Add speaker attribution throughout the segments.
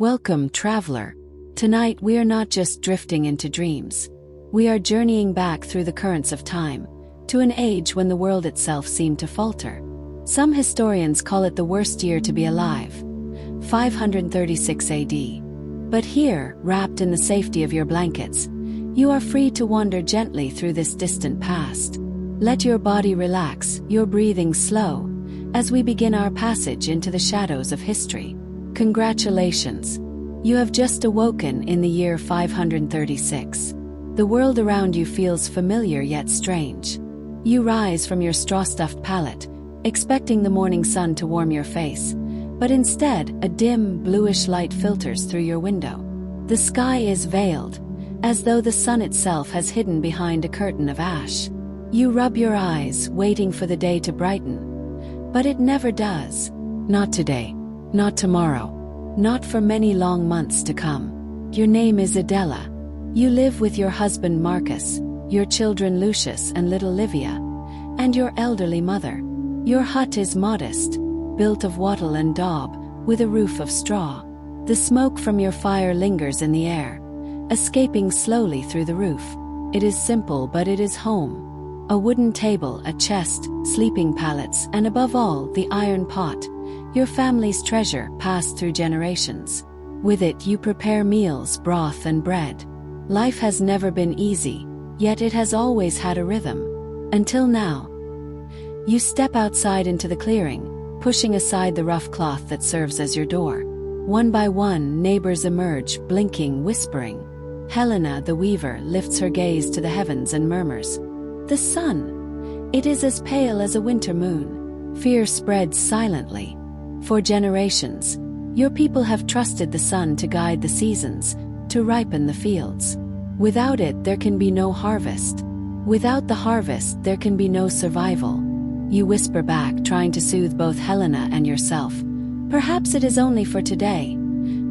Speaker 1: Welcome, traveler. Tonight we are not just drifting into dreams. We are journeying back through the currents of time, to an age when the world itself seemed to falter. Some historians call it the worst year to be alive, 536 AD. But here, wrapped in the safety of your blankets, you are free to wander gently through this distant past. Let your body relax, your breathing slow, as we begin our passage into the shadows of history. Congratulations! You have just awoken in the year 536. The world around you feels familiar yet strange. You rise from your straw-stuffed pallet, expecting the morning sun to warm your face, but instead a dim, bluish light filters through your window. The sky is veiled, as though the sun itself has hidden behind a curtain of ash. You rub your eyes, waiting for the day to brighten, but it never does. Not today. Not tomorrow. Not for many long months to come. Your name is Adela. You live with your husband Marcus, your children Lucius and little Livia, and your elderly mother. Your hut is modest, built of wattle and daub, with a roof of straw. The smoke from your fire lingers in the air, escaping slowly through the roof. It is simple, but it is home. A wooden table, a chest, sleeping pallets, and above all, the iron pot, your family's treasure passed through generations. With it you prepare meals, broth and bread. Life has never been easy, yet it has always had a rhythm. Until now. You step outside into the clearing, pushing aside the rough cloth that serves as your door. One by one, neighbors emerge, blinking, whispering. Helena, the weaver, lifts her gaze to the heavens and murmurs, "The sun! It is as pale as a winter moon." Fear spreads silently. For generations, your people have trusted the sun to guide the seasons, to ripen the fields. Without it, there can be no harvest. Without the harvest, there can be no survival. You whisper back, trying to soothe both Helena and yourself. Perhaps it is only for today.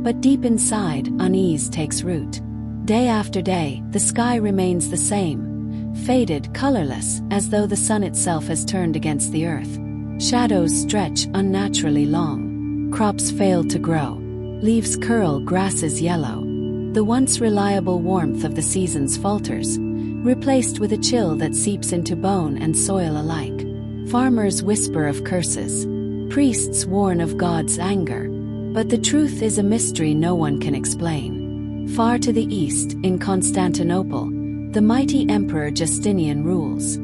Speaker 1: But deep inside, unease takes root. Day after day, the sky remains the same, faded, colorless, as though the sun itself has turned against the earth. Shadows stretch unnaturally long. Crops fail to grow. Leaves curl, grasses yellow. The once reliable warmth of the seasons falters, replaced with a chill that seeps into bone and soil alike. Farmers whisper of curses. Priests warn of God's anger. But the truth is a mystery no one can explain. Far to the east, in Constantinople, the mighty Emperor Justinian rules.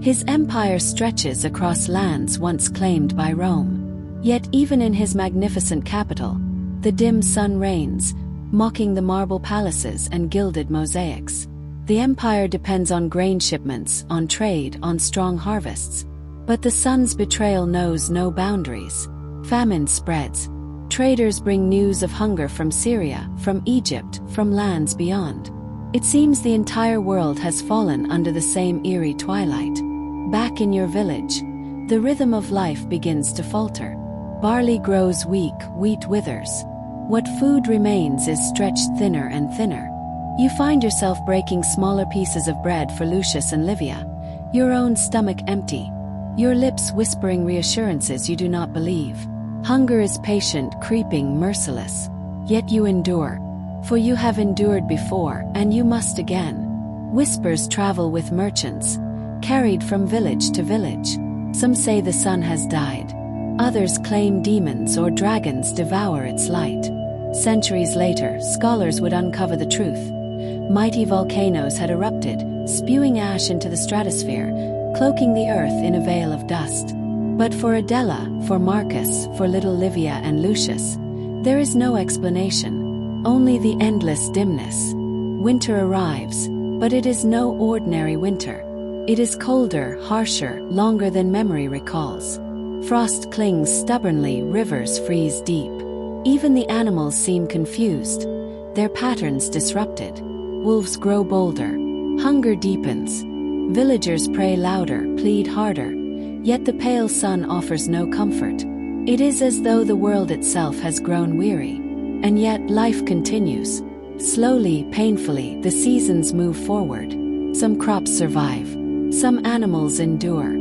Speaker 1: His empire stretches across lands once claimed by Rome. Yet even in his magnificent capital, the dim sun reigns, mocking the marble palaces and gilded mosaics. The empire depends on grain shipments, on trade, on strong harvests. But the sun's betrayal knows no boundaries. Famine spreads. Traders bring news of hunger from Syria, from Egypt, from lands beyond. It seems the entire world has fallen under the same eerie twilight. Back in your village, the rhythm of life begins to falter. Barley grows weak, wheat withers. What food remains is stretched thinner and thinner. You find yourself breaking smaller pieces of bread for Lucius and Livia, your own stomach empty, your lips whispering reassurances you do not believe. Hunger is patient, creeping, merciless. Yet you endure. For you have endured before, and you must again. Whispers travel with merchants, carried from village to village. Some say the sun has died. Others claim demons or dragons devour its light. Centuries later, scholars would uncover the truth. Mighty volcanoes had erupted, spewing ash into the stratosphere, cloaking the earth in a veil of dust. But for Adela, for Marcus, for little Livia and Lucius, there is no explanation, only the endless dimness. Winter arrives, but it is no ordinary winter. It is colder, harsher, longer than memory recalls. Frost clings stubbornly, rivers freeze deep. Even the animals seem confused, their patterns disrupted. Wolves grow bolder. Hunger deepens. Villagers pray louder, plead harder. Yet the pale sun offers no comfort. It is as though the world itself has grown weary. And yet life continues. Slowly, painfully, the seasons move forward. Some crops survive. Some animals endure.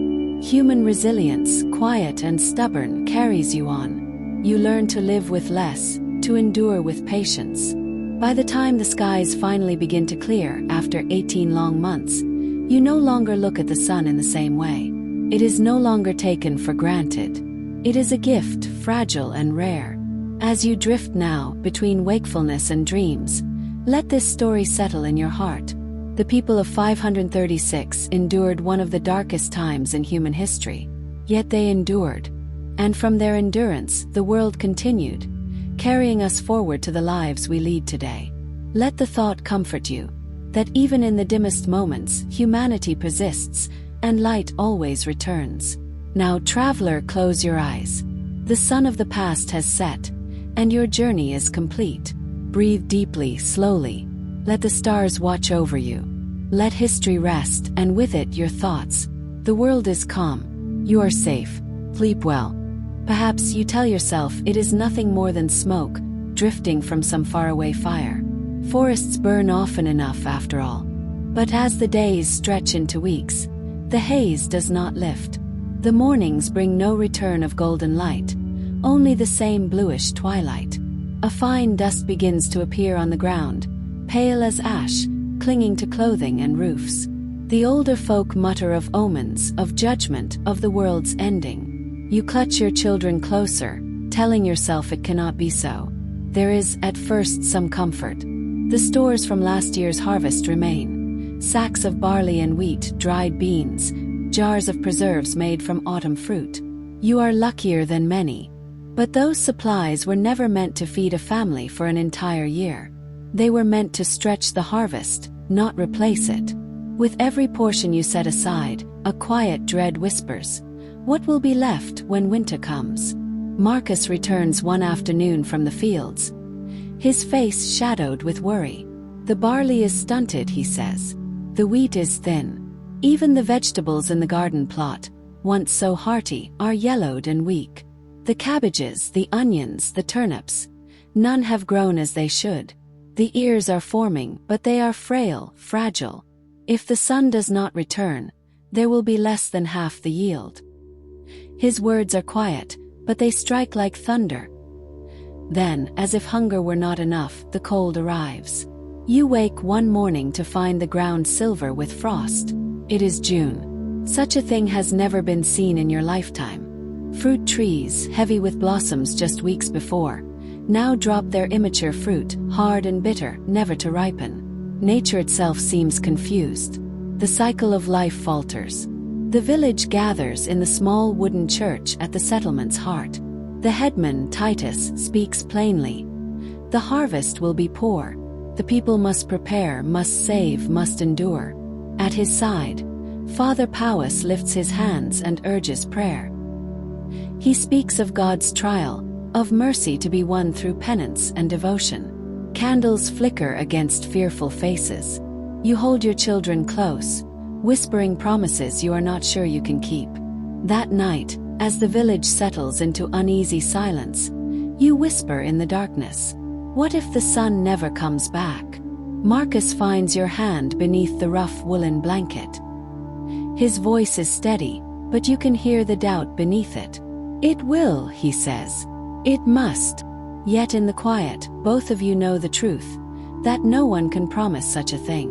Speaker 1: Human resilience, quiet and stubborn, carries you on. You learn to live with less, to endure with patience. By the time the skies finally begin to clear after 18 long months, you no longer look at the sun in the same way. It is no longer taken for granted. It is a gift, fragile and rare. As you drift now between wakefulness and dreams, let this story settle in your heart. The people of 536 endured one of the darkest times in human history. Yet they endured. And from their endurance, the world continued, carrying us forward to the lives we lead today. Let the thought comfort you, that even in the dimmest moments, humanity persists, and light always returns. Now, traveler, close your eyes. The sun of the past has set, and your journey is complete. Breathe deeply, slowly. Let the stars watch over you. Let history rest, and with it your thoughts. The world is calm. You are safe. Sleep well. Perhaps you tell yourself it is nothing more than smoke, drifting from some faraway fire. Forests burn often enough after all. But as the days stretch into weeks, the haze does not lift. The mornings bring no return of golden light, only the same bluish twilight. A fine dust begins to appear on the ground, pale as ash, clinging to clothing and roofs. The older folk mutter of omens, of judgment, of the world's ending. You clutch your children closer, telling yourself it cannot be so. There is, at first, some comfort. The stores from last year's harvest remain. Sacks of barley and wheat, dried beans, jars of preserves made from autumn fruit. You are luckier than many. But those supplies were never meant to feed a family for an entire year. They were meant to stretch the harvest, not replace it. With every portion you set aside, a quiet dread whispers, "What will be left when winter comes?" Marcus returns one afternoon from the fields, his face shadowed with worry. "The barley is stunted," he says. "The wheat is thin. Even the vegetables in the garden plot, once so hearty, are yellowed and weak. The cabbages, the onions, the turnips, none have grown as they should. The ears are forming, but they are frail, fragile. If the sun does not return, there will be less than half the yield." His words are quiet, but they strike like thunder. Then, as if hunger were not enough, the cold arrives. You wake one morning to find the ground silver with frost. It is June. Such a thing has never been seen in your lifetime. Fruit trees, heavy with blossoms just weeks before, now drop their immature fruit, hard and bitter, never to ripen. Nature itself seems confused. The cycle of life falters. The village gathers in the small wooden church at the settlement's heart. The headman, Titus, speaks plainly. The harvest will be poor. The people must prepare, must save, must endure. At his side, Father Powis lifts his hands and urges prayer. He speaks of God's trial, of mercy to be won through penance and devotion. Candles flicker against fearful faces. You hold your children close, whispering promises you are not sure you can keep. That night, as the village settles into uneasy silence, you whisper in the darkness, "What if the sun never comes back?" Marcus finds your hand beneath the rough woolen blanket. His voice is steady, but you can hear the doubt beneath it. "It will," he says. "It must." Yet in the quiet, both of you know the truth, that no one can promise such a thing.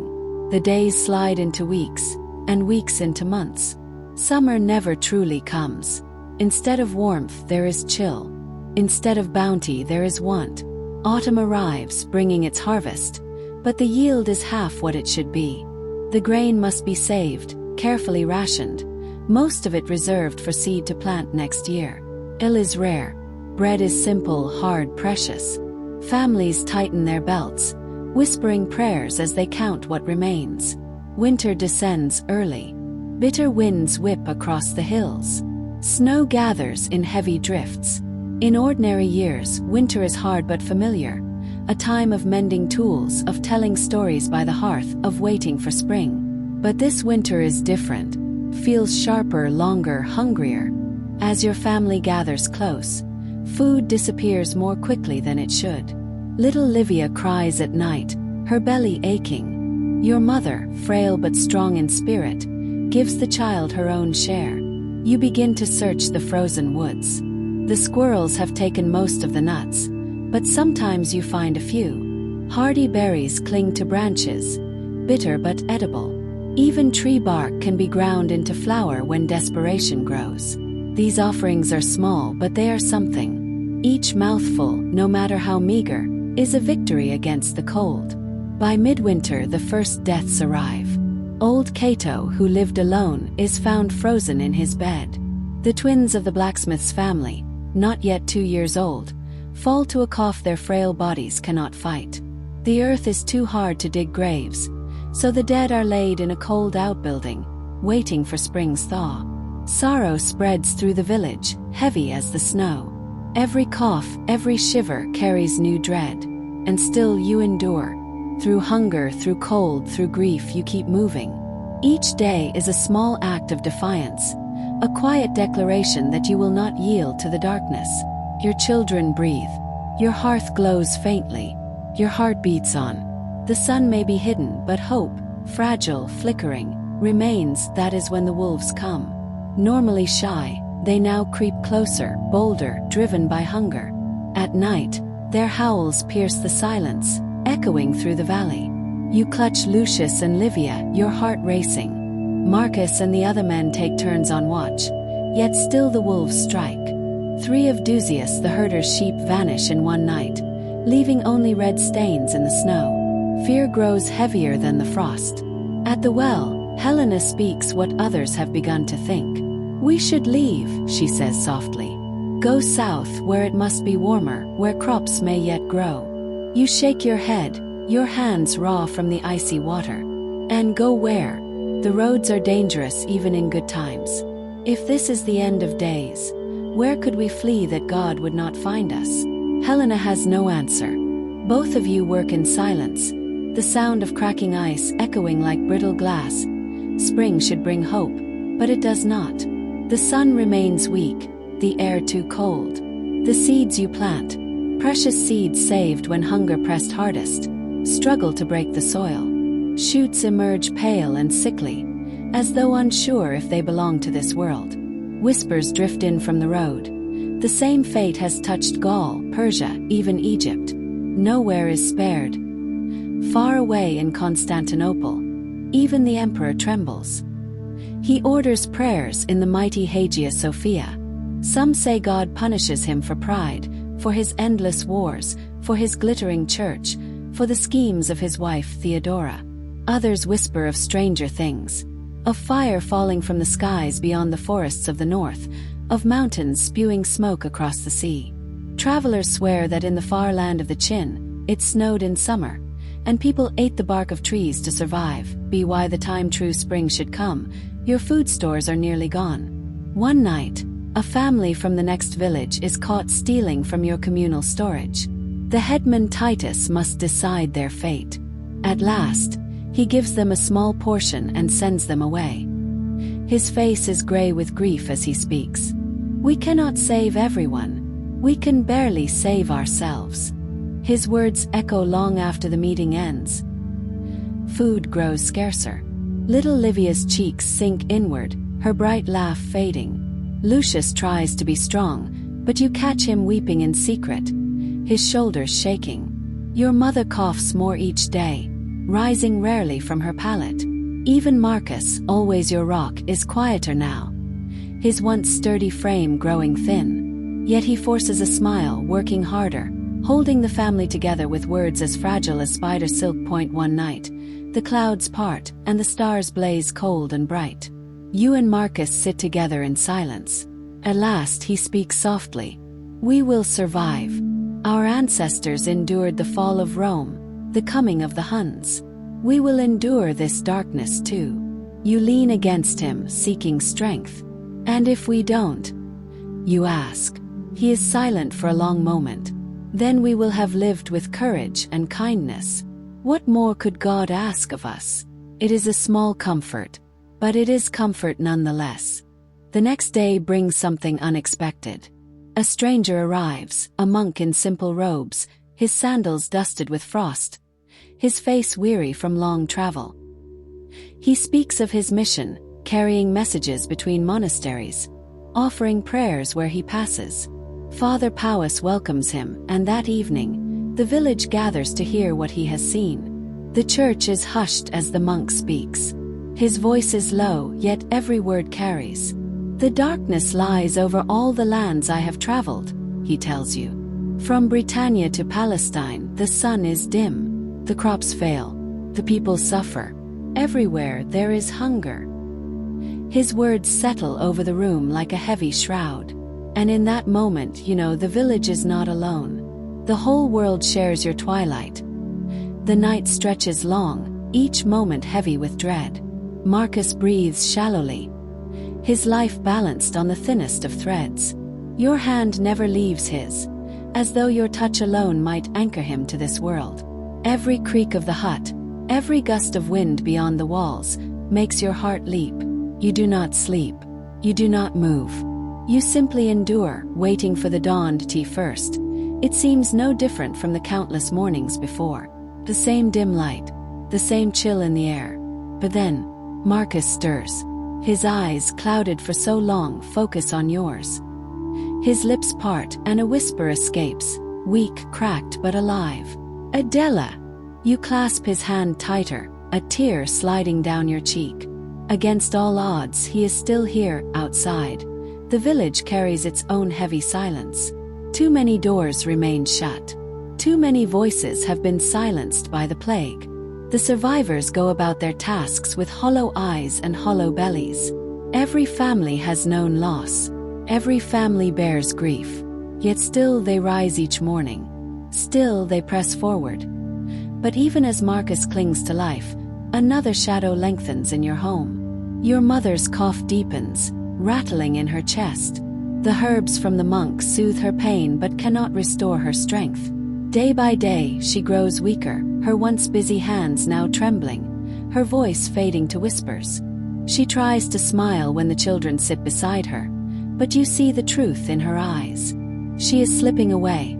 Speaker 1: The days slide into weeks, and weeks into months. Summer never truly comes. Instead of warmth, there is chill. Instead of bounty, there is want. Autumn arrives, bringing its harvest, but the yield is half what it should be. The grain must be saved, carefully rationed, most of it reserved for seed to plant next year. Ale is rare. Bread is simple, hard, precious. Families tighten their belts, whispering prayers as they count what remains. Winter descends early. Bitter winds whip across the hills. Snow gathers in heavy drifts. In ordinary years, winter is hard but familiar, a time of mending tools, of telling stories by the hearth, of waiting for spring. But this winter is different, feels sharper, longer, hungrier. As your family gathers close, food disappears more quickly than it should. Little Livia cries at night, her belly aching. Your mother, frail but strong in spirit, gives the child her own share. You begin to search the frozen woods. The squirrels have taken most of the nuts, but sometimes you find a few. Hardy berries cling to branches, bitter but edible. Even tree bark can be ground into flour when desperation grows. These offerings are small, but they are something. Each mouthful, no matter how meager, is a victory against the cold. By midwinter, the first deaths arrive. Old Cato, who lived alone, is found frozen in his bed. The twins of the blacksmith's family, not yet 2 years old, fall to a cough their frail bodies cannot fight. The earth is too hard to dig graves, so the dead are laid in a cold outbuilding, waiting for spring's thaw. Sorrow spreads through the village, heavy as the snow. Every cough, every shiver carries new dread. And still you endure. Through hunger, through cold, through grief, you keep moving. Each day is a small act of defiance, a quiet declaration that you will not yield to the darkness. Your children breathe. Your hearth glows faintly. Your heart beats on. The sun may be hidden, but hope, fragile, flickering, remains. That is when the wolves come. Normally shy, they now creep closer, bolder, driven by hunger. At night, their howls pierce the silence, echoing through the valley. You clutch Lucius and Livia, your heart racing. Marcus and the other men take turns on watch, yet still the wolves strike. 3 of Dusius the herder's sheep vanish in one night, leaving only red stains in the snow. Fear grows heavier than the frost. At the well, Helena speaks what others have begun to think. "We should leave," she says softly. "Go south, where it must be warmer, where crops may yet grow." You shake your head, your hands raw from the icy water. "And go where? The roads are dangerous even in good times. If this is the end of days, where could we flee that God would not find us?" Helena has no answer. Both of you work in silence, the sound of cracking ice echoing like brittle glass. Spring should bring hope, but it does not. The sun remains weak, the air too cold. The seeds you plant, precious seeds saved when hunger pressed hardest, struggle to break the soil. Shoots emerge pale and sickly, as though unsure if they belong to this world. Whispers drift in from the road. The same fate has touched Gaul, Persia, even Egypt. Nowhere is spared. Far away in Constantinople, even the emperor trembles. He orders prayers in the mighty Hagia Sophia. Some say God punishes him for pride, for his endless wars, for his glittering church, for the schemes of his wife Theodora. Others whisper of stranger things, of fire falling from the skies beyond the forests of the north, of mountains spewing smoke across the sea. Travelers swear that in the far land of the Chin, it snowed in summer, and people ate the bark of trees to survive. Be why the time true spring should come, your food stores are nearly gone. One night, a family from the next village is caught stealing from your communal storage. The headman Titus must decide their fate. At last, he gives them a small portion and sends them away. His face is gray with grief as he speaks. "We cannot save everyone. We can barely save ourselves." His words echo long after the meeting ends. Food grows scarcer. Little Livia's cheeks sink inward, her bright laugh fading. Lucius tries to be strong, but you catch him weeping in secret, his shoulders shaking. Your mother coughs more each day, rising rarely from her pallet. Even Marcus, always your rock, is quieter now, his once sturdy frame growing thin. Yet he forces a smile, working harder, holding the family together with words as fragile as spider silk. One night, the clouds part, and the stars blaze cold and bright. You and Marcus sit together in silence. At last he speaks softly. "We will survive. Our ancestors endured the fall of Rome, the coming of the Huns. We will endure this darkness too." You lean against him, seeking strength. "And if we don't?" you ask. He is silent for a long moment. "Then we will have lived with courage and kindness. What more could God ask of us?" It is a small comfort, but it is comfort nonetheless. The next day brings something unexpected. A stranger arrives, a monk in simple robes, his sandals dusted with frost, his face weary from long travel. He speaks of his mission, carrying messages between monasteries, offering prayers where he passes. Father Powys welcomes him, and that evening, the village gathers to hear what he has seen. The church is hushed as the monk speaks. His voice is low, yet every word carries. The darkness lies over all the lands I have traveled, he tells you. From Britannia to Palestine, the sun is dim. The crops fail. The people suffer. Everywhere there is hunger. His words settle over the room like a heavy shroud. And in that moment, you know the village is not alone. The whole world shares your twilight. The night stretches long, each moment heavy with dread. Marcus breathes shallowly, his life balanced on the thinnest of threads. Your hand never leaves his, as though your touch alone might anchor him to this world. Every creak of the hut, every gust of wind beyond the walls, makes your heart leap. You do not sleep. You do not move. You simply endure, waiting for the dawn to tea first. It seems no different from the countless mornings before. The same dim light, the same chill in the air. But then, Marcus stirs. His eyes, clouded for so long, focus on yours. His lips part, and a whisper escapes, weak, cracked, but alive. Adela! You clasp his hand tighter, a tear sliding down your cheek. Against all odds, he is still here, outside. The village carries its own heavy silence. Too many doors remain shut. Too many voices have been silenced by the plague. The survivors go about their tasks with hollow eyes and hollow bellies. Every family has known loss. Every family bears grief. Yet still they rise each morning. Still they press forward. But even as Marcus clings to life, another shadow lengthens in your home. Your mother's cough deepens, rattling in her chest. The herbs from the monk soothe her pain but cannot restore her strength. Day by day, she grows weaker, her once busy hands now trembling, her voice fading to whispers. She tries to smile when the children sit beside her, but you see the truth in her eyes. She is slipping away.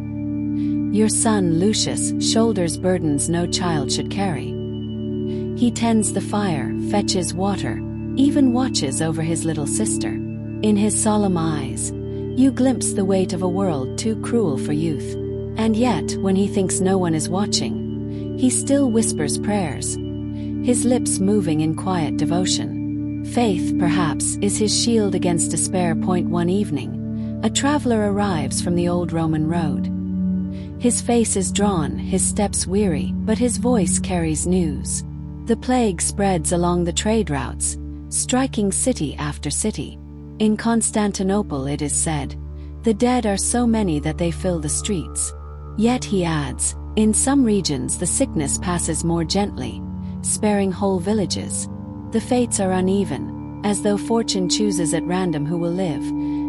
Speaker 1: Your son, Lucius, shoulders burdens no child should carry. He tends the fire, fetches water, even watches over his little sister. In his solemn eyes, you glimpse the weight of a world too cruel for youth. And yet, when he thinks no one is watching, he still whispers prayers, his lips moving in quiet devotion. Faith, perhaps, is his shield against despair. One evening, a traveler arrives from the old Roman road. His face is drawn, his steps weary, but his voice carries news. The plague spreads along the trade routes, striking city after city. In Constantinople, it is said, the dead are so many that they fill the streets. Yet, he adds, in some regions the sickness passes more gently, sparing whole villages. The fates are uneven, as though fortune chooses at random who will live,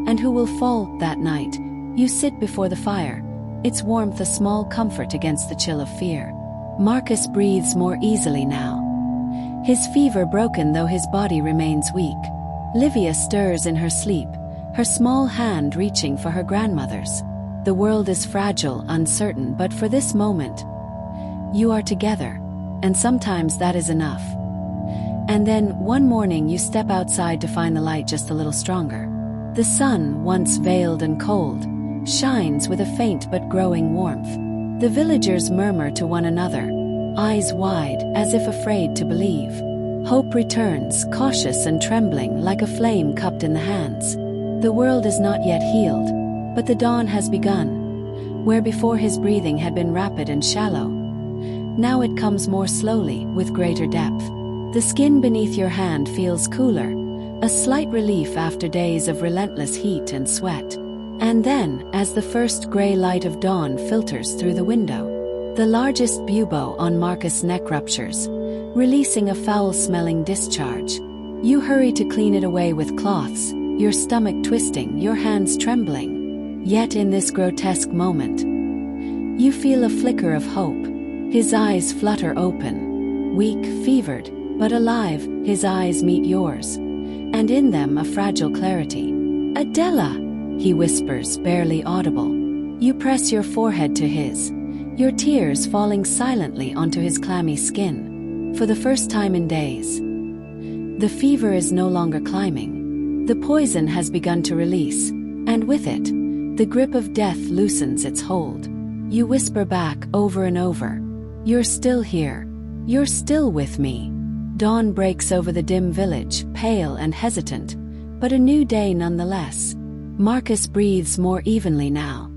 Speaker 1: and who will fall. That night, you sit before the fire, its warmth a small comfort against the chill of fear. Marcus breathes more easily now. His fever broken though his body remains weak. Livia stirs in her sleep, her small hand reaching for her grandmother's. The world is fragile, uncertain, but for this moment, you are together, and sometimes that is enough. And then, one morning you step outside to find the light just a little stronger. The sun, once veiled and cold, shines with a faint but growing warmth. The villagers murmur to one another, eyes wide, as if afraid to believe. Hope returns, cautious and trembling, like a flame cupped in the hands. The world is not yet healed, but the dawn has begun. Where before his breathing had been rapid and shallow, now it comes more slowly, with greater depth. The skin beneath your hand feels cooler, a slight relief after days of relentless heat and sweat. And then, as the first gray light of dawn filters through the window, the largest bubo on Marcus' neck ruptures, releasing a foul-smelling discharge. You hurry to clean it away with cloths, your stomach twisting, your hands trembling. Yet in this grotesque moment, you feel a flicker of hope. His eyes flutter open. Weak, fevered, but alive, his eyes meet yours. And in them a fragile clarity. "Adela!" he whispers, barely audible. You press your forehead to his, your tears falling silently onto his clammy skin. For the first time in days, the fever is no longer climbing. The poison has begun to release, and with it, The grip of death loosens its hold. You whisper back over and over, "You're still here. You're still with me." Dawn breaks over the dim village, pale and hesitant, but a new day nonetheless. Marcus breathes more evenly now.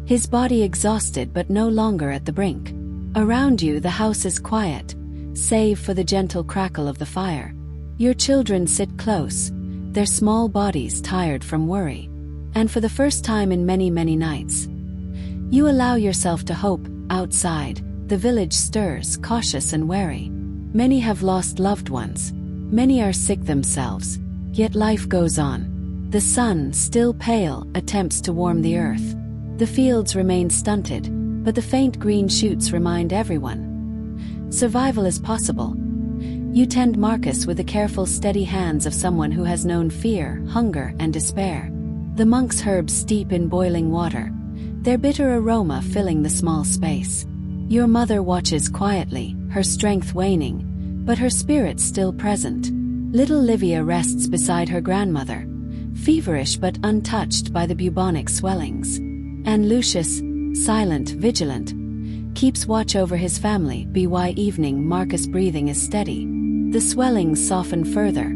Speaker 1: His body exhausted but no longer at the brink. Around you the house is quiet, save for the gentle crackle of the fire. Your children sit close, their small bodies tired from worry. And for the first time in many, many nights, you allow yourself to hope. Outside, the village stirs, cautious and wary. Many have lost loved ones. Many are sick themselves. Yet life goes on. The sun, still pale, attempts to warm the earth. The fields remain stunted, but the faint green shoots remind everyone survival is possible. You tend Marcus with the careful, steady hands of someone who has known fear, hunger, and despair. The monk's herbs steep in boiling water, their bitter aroma filling the small space. Your mother watches quietly, her strength waning, but her spirit still present. Little Livia rests beside her grandmother, feverish but untouched by the bubonic swellings. And Lucius, silent, vigilant, keeps watch over his family. By evening, Marcus' breathing is steady. The swellings soften further.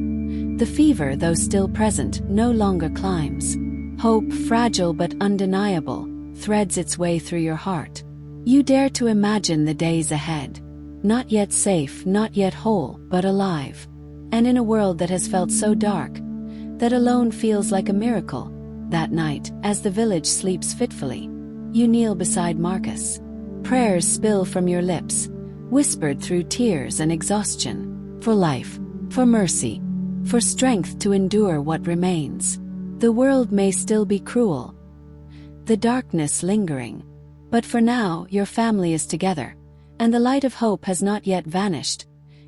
Speaker 1: The fever, though still present, no longer climbs. Hope, fragile but undeniable, threads its way through your heart. You dare to imagine the days ahead. Not yet safe, not yet whole, but alive. And in a world that has felt so dark, that alone feels like a miracle. That night, as the village sleeps fitfully, you kneel beside Marcus. Prayers spill from your lips, whispered through tears and exhaustion. For life, for mercy, for strength to endure what remains. The world may still be cruel, the darkness lingering, but for now your family is together, and the light of hope has not yet vanished.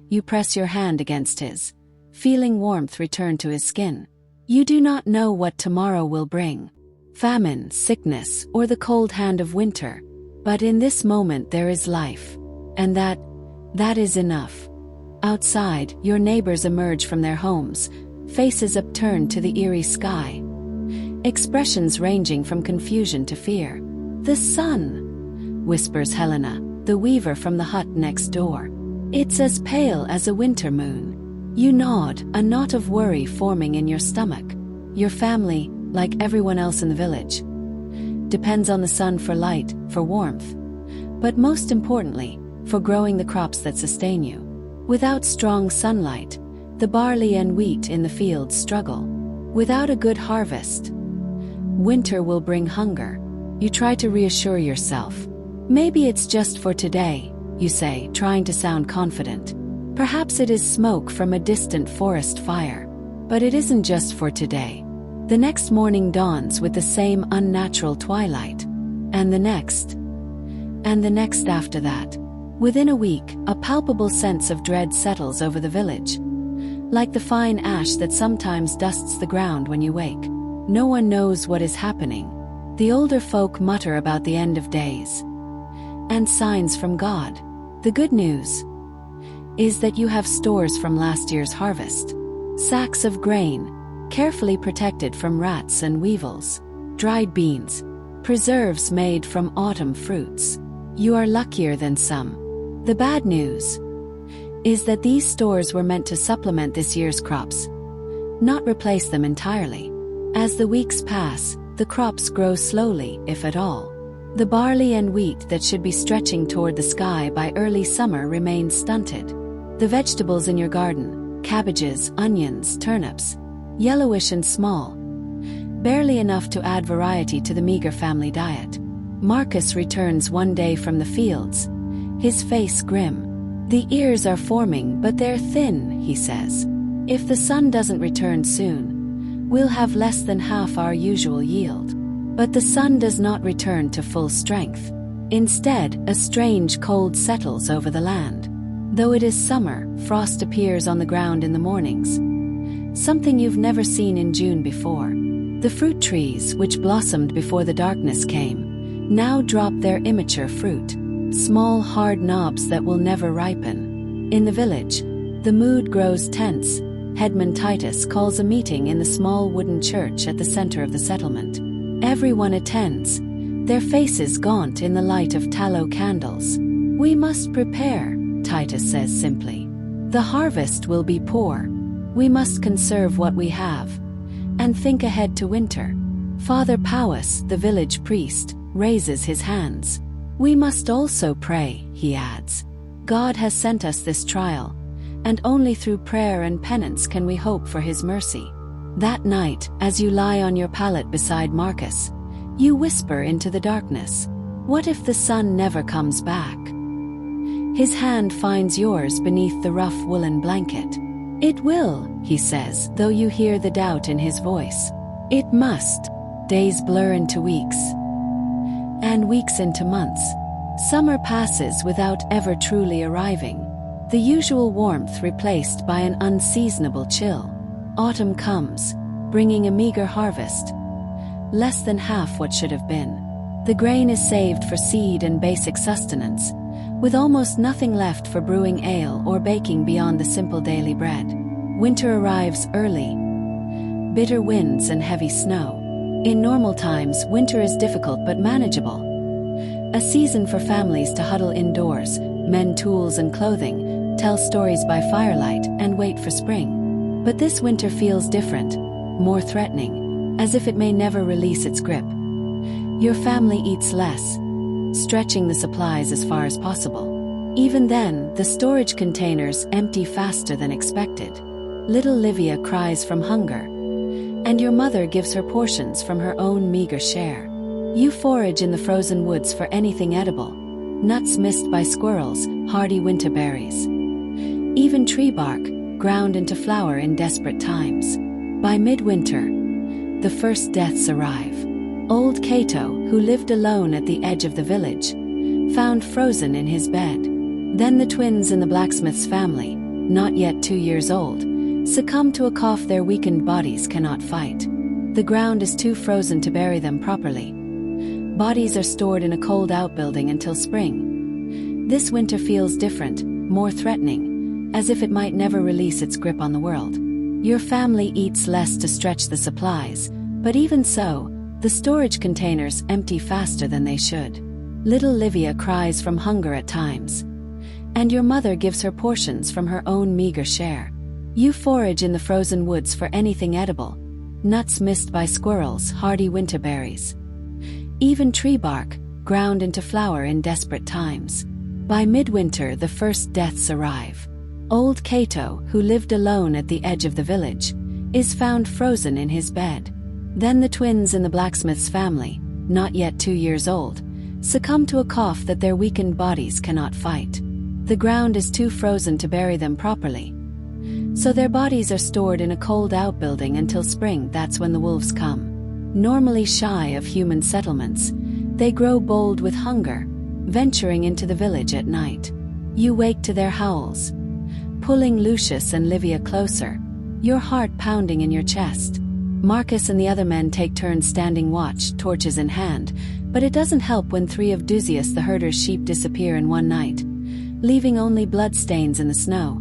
Speaker 1: You press your hand against his, feeling warmth return to his skin. You do not know what tomorrow will bring. Famine, sickness, or the cold hand of winter. But in this moment there is life. And that is enough. Outside, your neighbors emerge from their homes, faces upturned to the eerie sky. Expressions ranging from confusion to fear. "The sun," whispers Helena, the weaver from the hut next door. "It's as pale as a winter moon." You nod, a knot of worry forming in your stomach. Your family, like everyone else in the village, depends on the sun for light, for warmth, but most importantly, for growing the crops that sustain you. Without strong sunlight, the barley and wheat in the fields struggle. Without a good harvest, winter will bring hunger. You try to reassure yourself. "Maybe it's just for today," you say, trying to sound confident. Perhaps it is smoke from a distant forest fire. But it isn't just for today. The next morning dawns with the same unnatural twilight. And the next after that. Within a week, a palpable sense of dread settles over the village. Like the fine ash that sometimes dusts the ground when you wake. No one knows what is happening. The older folk mutter about the end of days. And signs from God. The good news is that you have stores from last year's harvest. Sacks of grain, carefully protected from rats and weevils. Dried beans, preserves made from autumn fruits. You are luckier than some. The bad news is that these stores were meant to supplement this year's crops, not replace them entirely. As the weeks pass, the crops grow slowly, if at all. The barley and wheat that should be stretching toward the sky by early summer remain stunted. The vegetables in your garden, cabbages, onions, turnips, yellowish and small, barely enough to add variety to the meager family diet. Marcus returns one day from the fields, his face grim. "The ears are forming, but they're thin," he says. "If the sun doesn't return soon, we'll have less than half our usual yield." But the sun does not return to full strength. Instead, a strange cold settles over the land. Though it is summer, frost appears on the ground in the mornings. Something you've never seen in June before. The fruit trees, which blossomed before the darkness came, now drop their immature fruit. Small, hard knobs that will never ripen. In the village, the mood grows tense. Headman Titus calls a meeting in the small wooden church at the center of the settlement. Everyone attends, their faces gaunt in the light of tallow candles. "We must prepare," Titus says simply. "The harvest will be poor. We must conserve what we have and think ahead to winter." Father Powis, the village priest, raises his hands. "We must also pray," he adds. "God has sent us this trial, and only through prayer and penance can we hope for his mercy." That night, as you lie on your pallet beside Marcus, you whisper into the darkness, "What if the sun never comes back?" His hand finds yours beneath the rough woolen blanket. "It will," he says, though you hear the doubt in his voice. "It must." Days blur into weeks, and weeks into months. Summer passes without ever truly arriving, the usual warmth replaced by an unseasonable chill. Autumn comes, bringing a meager harvest, less than half what should have been. The grain is saved for seed and basic sustenance, with almost nothing left for brewing ale or baking beyond the simple daily bread. Winter arrives early, bitter winds and heavy snow. In normal times, winter is difficult but manageable. A season for families to huddle indoors, mend tools and clothing, tell stories by firelight, and wait for spring. But this winter feels different, more threatening, as if it may never release its grip. Your family eats less, stretching the supplies as far as possible. Even then, the storage containers empty faster than expected. Little Livia cries from hunger, and your mother gives her portions from her own meager share. You forage in the frozen woods for anything edible, nuts missed by squirrels, hardy winter berries, even tree bark, ground into flour in desperate times. By midwinter, the first deaths arrive. Old Cato, who lived alone at the edge of the village, found frozen in his bed. Then the twins in the blacksmith's family, not yet 2 years old, succumb to a cough their weakened bodies cannot fight. The ground is too frozen to bury them properly. Bodies are stored in a cold outbuilding until spring. This winter feels different, more threatening, as if it might never release its grip on the world. Your family eats less to stretch the supplies, but even so, the storage containers empty faster than they should. Little Livia cries from hunger at times, and your mother gives her portions from her own meager share. You forage in the frozen woods for anything edible, nuts missed by squirrels, hardy winter berries, even tree bark, ground into flour in desperate times. By midwinter, the first deaths arrive. Old Cato, who lived alone at the edge of the village, is found frozen in his bed. Then the twins in the blacksmith's family, not yet 2 years old, succumb to a cough that their weakened bodies cannot fight. The ground is too frozen to bury them properly, so their bodies are stored in a cold outbuilding until spring. That's when the wolves come. Normally shy of human settlements, they grow bold with hunger, venturing into the village at night. You wake to their howls, pulling Lucius and Livia closer, your heart pounding in your chest. Marcus and the other men take turns standing watch, torches in hand, but it doesn't help when 3 of Dusius the herder's sheep disappear in one night, leaving only bloodstains in the snow.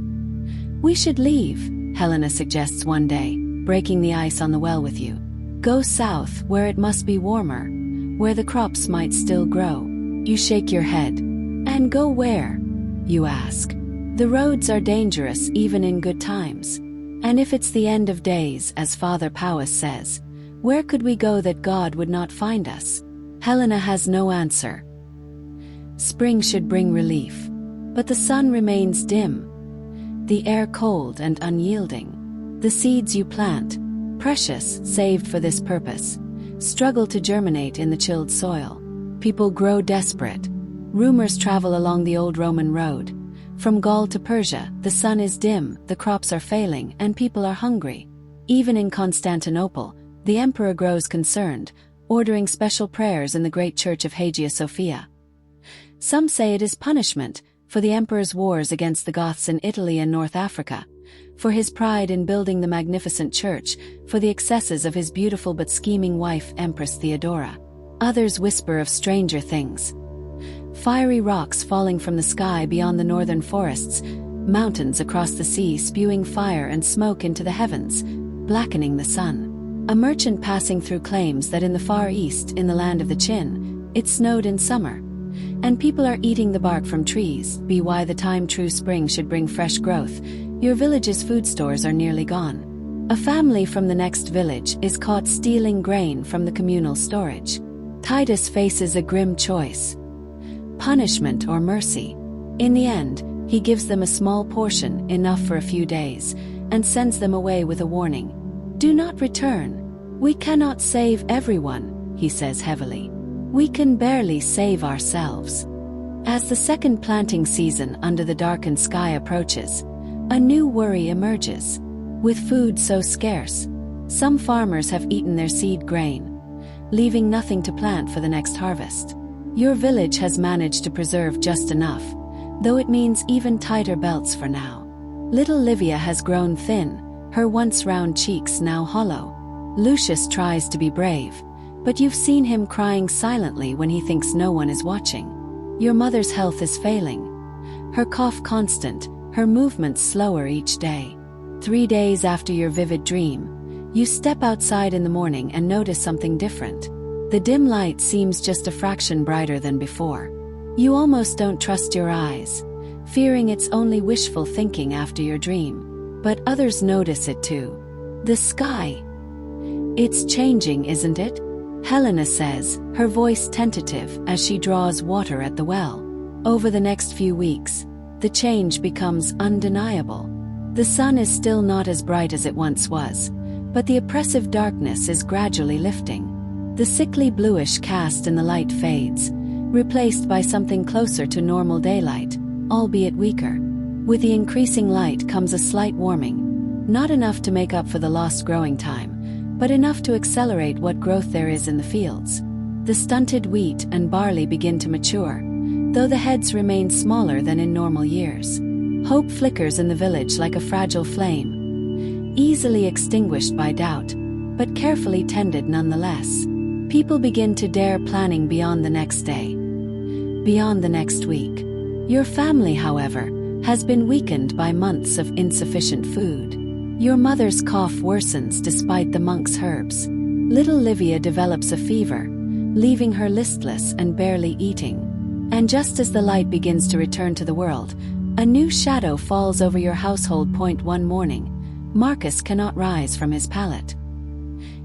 Speaker 1: "We should leave," Helena suggests one day, breaking the ice on the well with you. "Go south, where it must be warmer, where the crops might still grow." You shake your head. "And go where?" you ask. "The roads are dangerous even in good times. And if it's the end of days, as Father Powis says, where could we go that God would not find us?" Helena has no answer. Spring should bring relief, but the sun remains dim, the air cold and unyielding. The seeds you plant, precious, saved for this purpose, struggle to germinate in the chilled soil. People grow desperate. Rumors travel along the old Roman road. From Gaul to Persia, the sun is dim, the crops are failing, and people are hungry. Even in Constantinople, the emperor grows concerned, ordering special prayers in the great church of Hagia Sophia. Some say it is punishment for the emperor's wars against the Goths in Italy and North Africa, for his pride in building the magnificent church, for the excesses of his beautiful but scheming wife Empress Theodora. Others whisper of stranger things. Fiery rocks falling from the sky beyond the northern forests, mountains across the sea spewing fire and smoke into the heavens, blackening the sun. A merchant passing through claims that in the Far East, in the land of the Chin, it snowed in summer. And people are eating the bark from trees, by the time true spring should bring fresh growth. Your village's food stores are nearly gone. A family from the next village is caught stealing grain from the communal storage. Titus faces a grim choice: punishment or mercy. In the end, he gives them a small portion, enough for a few days, and sends them away with a warning. Do not return. We cannot save everyone, he says heavily. We can barely save ourselves. As the second planting season under the darkened sky approaches, a new worry emerges. With food so scarce, some farmers have eaten their seed grain, leaving nothing to plant for the next harvest. Your village has managed to preserve just enough, though it means even tighter belts for now. Little Livia has grown thin, her once round cheeks now hollow. Lucius tries to be brave, but you've seen him crying silently when he thinks no one is watching. Your mother's health is failing, her cough constant, her movements slower each day. 3 days after your vivid dream, you step outside in the morning and notice something different. The dim light seems just a fraction brighter than before. You almost don't trust your eyes, fearing it's only wishful thinking after your dream. But others notice it too. The sky. It's changing, isn't it? Helena says, her voice tentative as she draws water at the well. Over the next few weeks, the change becomes undeniable. The sun is still not as bright as it once was, but the oppressive darkness is gradually lifting. The sickly bluish cast in the light fades, replaced by something closer to normal daylight, albeit weaker. With the increasing light comes a slight warming, not enough to make up for the lost growing time, but enough to accelerate what growth there is in the fields. The stunted wheat and barley begin to mature, though the heads remain smaller than in normal years. Hope flickers in the village like a fragile flame, easily extinguished by doubt, but carefully tended nonetheless. People begin to dare planning beyond the next day, beyond the next week. Your family, however, has been weakened by months of insufficient food. Your mother's cough worsens despite the monk's herbs. Little Livia develops a fever, leaving her listless and barely eating. And just as the light begins to return to the world, a new shadow falls over your household. One morning, Marcus cannot rise from his pallet.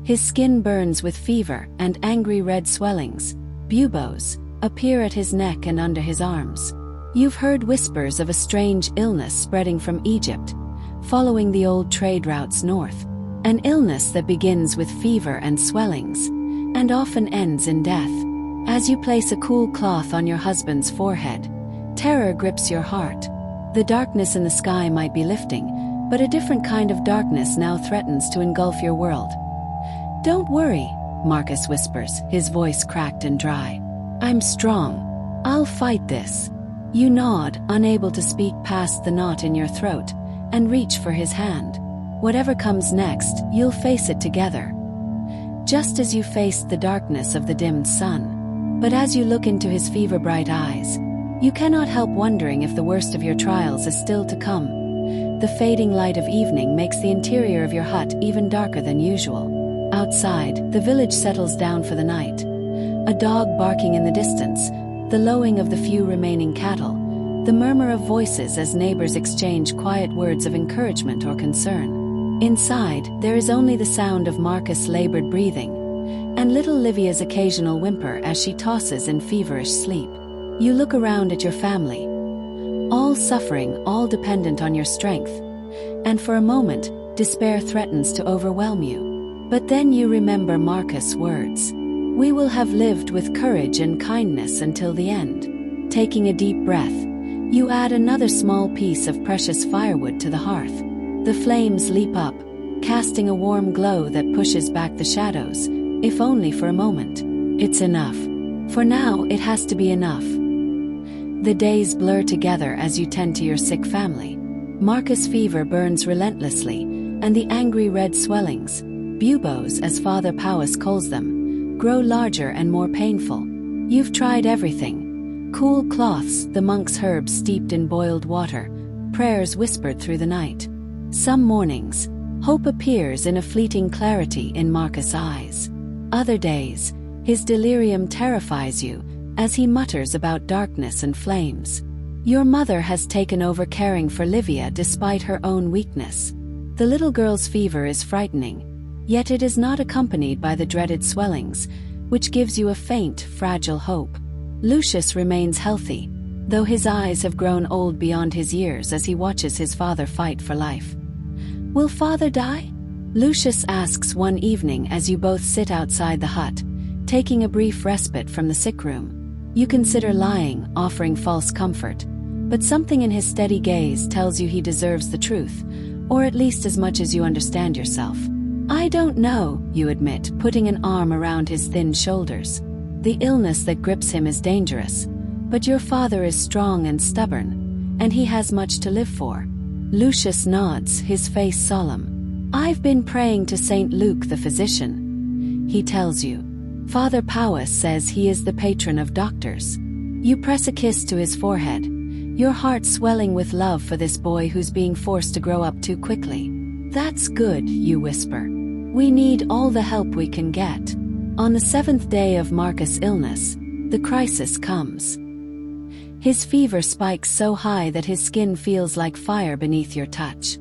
Speaker 1: His skin burns with fever, and angry red swellings, buboes, appear at his neck and under his arms. You've heard whispers of a strange illness spreading from Egypt, following the old trade routes north. An illness that begins with fever and swellings, and often ends in death. As you place a cool cloth on your husband's forehead, terror grips your heart. The darkness in the sky might be lifting, but a different kind of darkness now threatens to engulf your world. Don't worry, Marcus whispers, his voice cracked and dry. I'm strong. I'll fight this. You nod, unable to speak past the knot in your throat, and reach for his hand. Whatever comes next, you'll face it together. Just as you faced the darkness of the dimmed sun. But as you look into his fever-bright eyes, you cannot help wondering if the worst of your trials is still to come. The fading light of evening makes the interior of your hut even darker than usual. Outside, the village settles down for the night. A dog barking in the distance, the lowing of the few remaining cattle, the murmur of voices as neighbors exchange quiet words of encouragement or concern. Inside, there is only the sound of Marcus' labored breathing, and little Livia's occasional whimper as she tosses in feverish sleep. You look around at your family, all suffering, all dependent on your strength, and for a moment, despair threatens to overwhelm you. But then you remember Marcus' words. We will have lived with courage and kindness until the end. Taking a deep breath, you add another small piece of precious firewood to the hearth. The flames leap up, casting a warm glow that pushes back the shadows, if only for a moment. It's enough. For now, it has to be enough. The days blur together as you tend to your sick family. Marcus' fever burns relentlessly, and the angry red swellings, buboes as Father Powis calls them, grow larger and more painful. You've tried everything. Cool cloths, the monk's herbs steeped in boiled water, prayers whispered through the night. Some mornings, Hope appears in a fleeting clarity in Marcus' eyes. Other days, his delirium terrifies you, as he mutters about darkness and flames. Your mother has taken over caring for Livia despite her own weakness. The little girl's fever is frightening, yet it is not accompanied by the dreaded swellings, which gives you a faint, fragile hope. Lucius remains healthy, though his eyes have grown old beyond his years as he watches his father fight for life. Will father die? Lucius asks one evening as you both sit outside the hut, taking a brief respite from the sick room. You consider lying, offering false comfort, but something in his steady gaze tells you he deserves the truth, or at least as much as you understand yourself. I don't know, you admit, putting an arm around his thin shoulders. The illness that grips him is dangerous, but your father is strong and stubborn, and he has much to live for. Lucius nods, his face solemn. I've been praying to Saint Luke the physician. He tells you. Father Powys says he is the patron of doctors. You press a kiss to his forehead, your heart swelling with love for this boy who's being forced to grow up too quickly. That's good, you whisper. We need all the help we can get. On the 7th day of Marcus' illness, the crisis comes. His fever spikes so high that his skin feels like fire beneath your touch.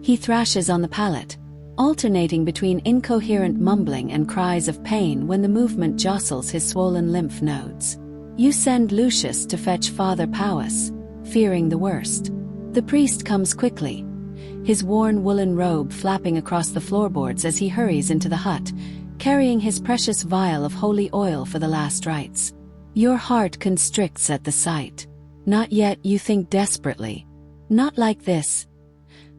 Speaker 1: He thrashes on the pallet, alternating between incoherent mumbling and cries of pain when the movement jostles his swollen lymph nodes. You send Lucius to fetch Father Powys, fearing the worst. The priest comes quickly, his worn woolen robe flapping across the floorboards as he hurries into the hut, carrying his precious vial of holy oil for the last rites. Your heart constricts at the sight. Not yet, you think desperately. Not like this.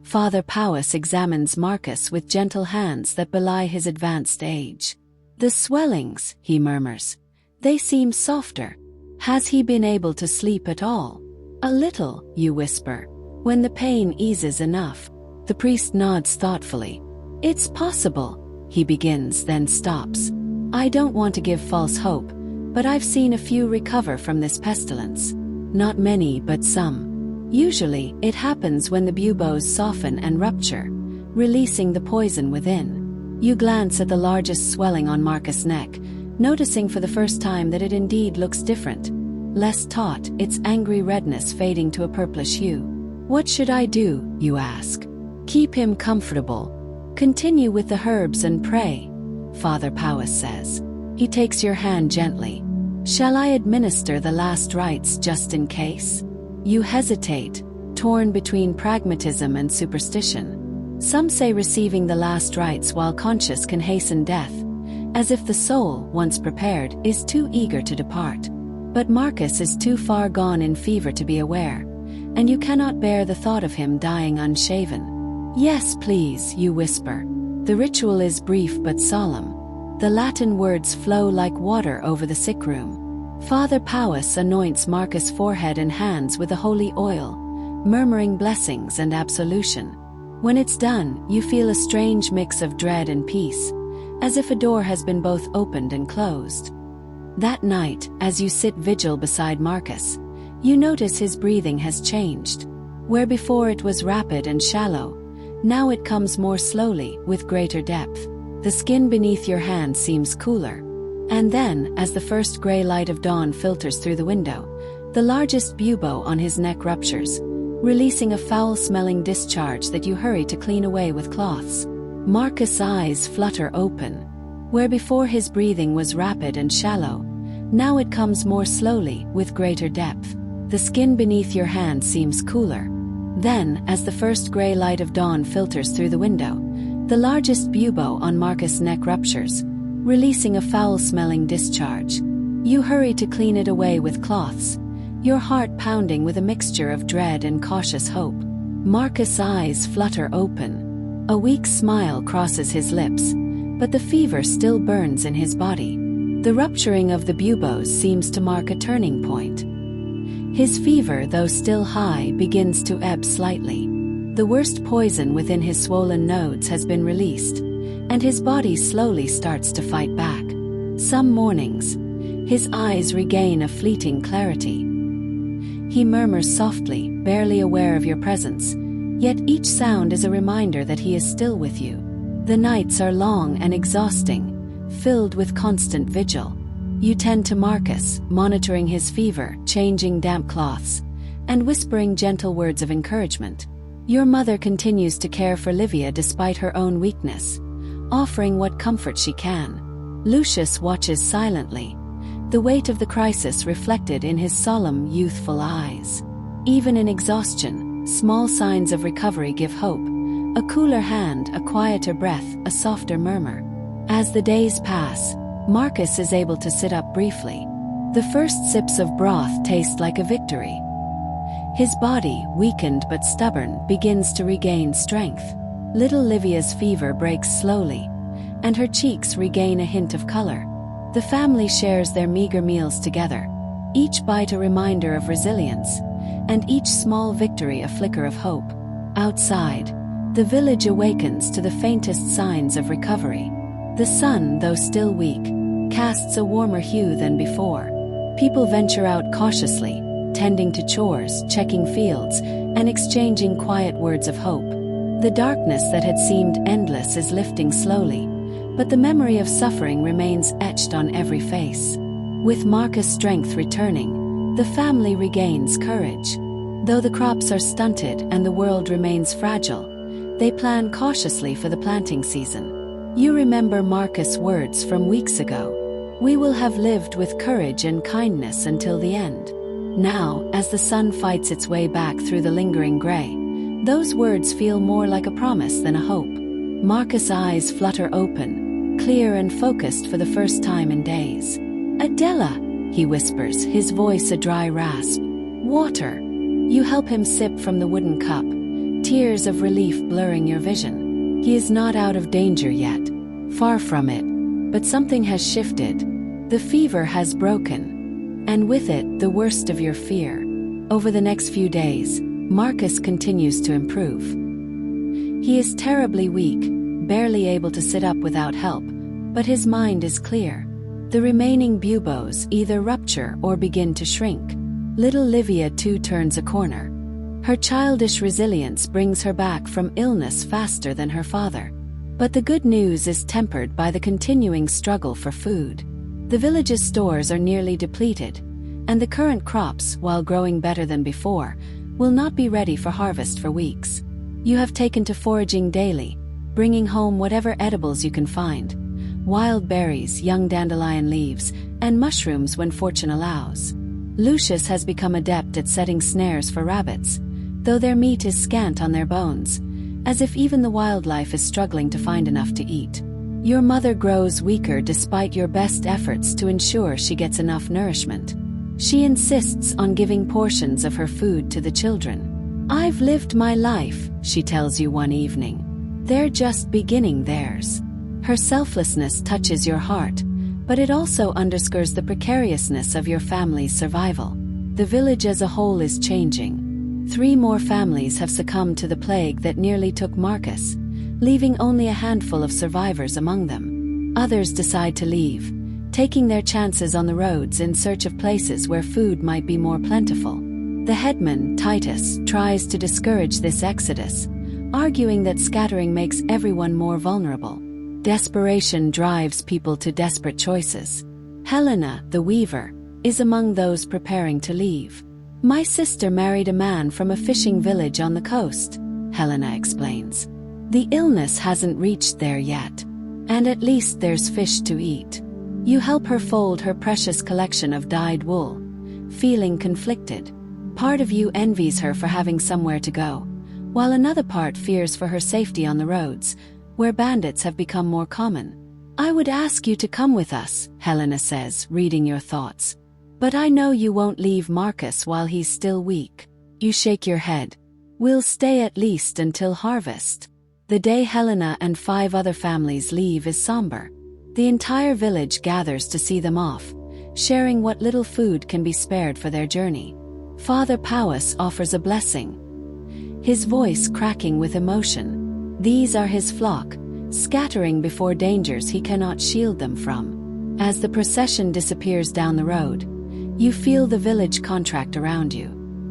Speaker 1: Father Powys examines Marcus with gentle hands that belie his advanced age. The swellings, he murmurs. They seem softer. Has he been able to sleep at all? A little, you whisper, when the pain eases enough. The priest nods thoughtfully. It's possible, he begins, then stops. I don't want to give false hope, but I've seen a few recover from this pestilence. Not many, but some. Usually, it happens when the buboes soften and rupture, releasing the poison within. You glance at the largest swelling on Marcus' neck, noticing for the first time that it indeed looks different. Less taut, its angry redness fading to a purplish hue. What should I do, you ask? Keep him comfortable. Continue with the herbs and pray, Father Powys says. He takes your hand gently. Shall I administer the last rites just in case? You hesitate, torn between pragmatism and superstition. Some say receiving the last rites while conscious can hasten death, as if the soul, once prepared, is too eager to depart. But Marcus is too far gone in fever to be aware, and you cannot bear the thought of him dying unshaven. Yes, please, you whisper. The ritual is brief but solemn. The Latin words flow like water over the sick room. Father Powys anoints Marcus' forehead and hands with the holy oil, murmuring blessings and absolution. When it's done, you feel a strange mix of dread and peace, as if a door has been both opened and closed. That night, as you sit vigil beside Marcus, you notice his breathing has changed. Where before it was rapid and shallow, now it comes more slowly, with greater depth. The skin beneath your hand seems cooler. And then, as the first gray light of dawn filters through the window, the largest bubo on his neck ruptures, releasing a foul-smelling discharge that you hurry to clean away with cloths. Marcus' eyes flutter open. Where before his breathing was rapid and shallow, now it comes more slowly, with greater depth. The skin beneath your hand seems cooler. Then, as the first gray light of dawn filters through the window, the largest bubo on Marcus' neck ruptures, releasing a foul-smelling discharge. You hurry to clean it away with cloths, your heart pounding with a mixture of dread and cautious hope. Marcus' eyes flutter open. A weak smile crosses his lips, but the fever still burns in his body. The rupturing of the buboes seems to mark a turning point. His fever, though still high, begins to ebb slightly. The worst poison within his swollen nodes has been released, and his body slowly starts to fight back. Some mornings, his eyes regain a fleeting clarity. He murmurs softly, barely aware of your presence, Yet each sound is a reminder that he is still with you. The nights are long and exhausting, filled with constant vigil. You tend to Marcus, monitoring his fever, changing damp cloths, and whispering gentle words of encouragement. Your mother continues to care for Livia despite her own weakness, offering what comfort she can. Lucius watches silently, the weight of the crisis reflected in his solemn, youthful eyes. Even in exhaustion, small signs of recovery give hope. A cooler hand, a quieter breath, a softer murmur. As the days pass, Marcus is able to sit up briefly. The first sips of broth taste like a victory. His body, weakened but stubborn, begins to regain strength. Little Livia's fever breaks slowly, and her cheeks regain a hint of color. The family shares their meager meals together, each bite a reminder of resilience, and each small victory a flicker of hope. Outside, the village awakens to the faintest signs of recovery. The sun, though still weak, casts a warmer hue than before. People venture out cautiously, tending to chores, checking fields, and exchanging quiet words of hope. The darkness that had seemed endless is lifting slowly, but the memory of suffering remains etched on every face. With Marcus' strength returning, the family regains courage. Though the crops are stunted and the world remains fragile, they plan cautiously for the planting season. You remember Marcus' words from weeks ago. "We will have lived with courage and kindness until the end." Now, as the sun fights its way back through the lingering gray, those words feel more like a promise than a hope. Marcus' eyes flutter open, clear and focused for the first time in days. "Adela," he whispers, his voice a dry rasp. "Water." You help him sip from the wooden cup, tears of relief blurring your vision. He is not out of danger yet. Far from it. But something has shifted. The fever has broken. And with it, the worst of your fear. Over the next few days, Marcus continues to improve. He is terribly weak, barely able to sit up without help, but his mind is clear. The remaining buboes either rupture or begin to shrink. Little Livia too turns a corner. Her childish resilience brings her back from illness faster than her father. But the good news is tempered by the continuing struggle for food. The village's stores are nearly depleted, and the current crops, while growing better than before, will not be ready for harvest for weeks. You have taken to foraging daily, bringing home whatever edibles you can find: wild berries, young dandelion leaves, and mushrooms when fortune allows. Lucius has become adept at setting snares for rabbits, though their meat is scant on their bones, as if even the wildlife is struggling to find enough to eat. Your mother grows weaker despite your best efforts to ensure she gets enough nourishment. She insists on giving portions of her food to the children. "I've lived my life," she tells you one evening. "They're just beginning theirs." Her selflessness touches your heart, but it also underscores the precariousness of your family's survival. The village as a whole is changing. 3 more families have succumbed to the plague that nearly took Marcus, leaving only a handful of survivors among them. Others decide to leave, taking their chances on the roads in search of places where food might be more plentiful. The headman, Titus, tries to discourage this exodus, arguing that scattering makes everyone more vulnerable. Desperation drives people to desperate choices. Helena, the weaver, is among those preparing to leave. "My sister married a man from a fishing village on the coast," Helena explains. "The illness hasn't reached there yet, and at least there's fish to eat." You help her fold her precious collection of dyed wool, feeling conflicted. Part of you envies her for having somewhere to go, while another part fears for her safety on the roads, where bandits have become more common. "I would ask you to come with us," Helena says, reading your thoughts. "But I know you won't leave Marcus while he's still weak." You shake your head. "We'll stay at least until harvest." The day Helena and 5 other families leave is somber. The entire village gathers to see them off, sharing what little food can be spared for their journey. Father Powys offers a blessing, his voice cracking with emotion. These are his flock, scattering before dangers he cannot shield them from. As the procession disappears down the road, you feel the village contract around you.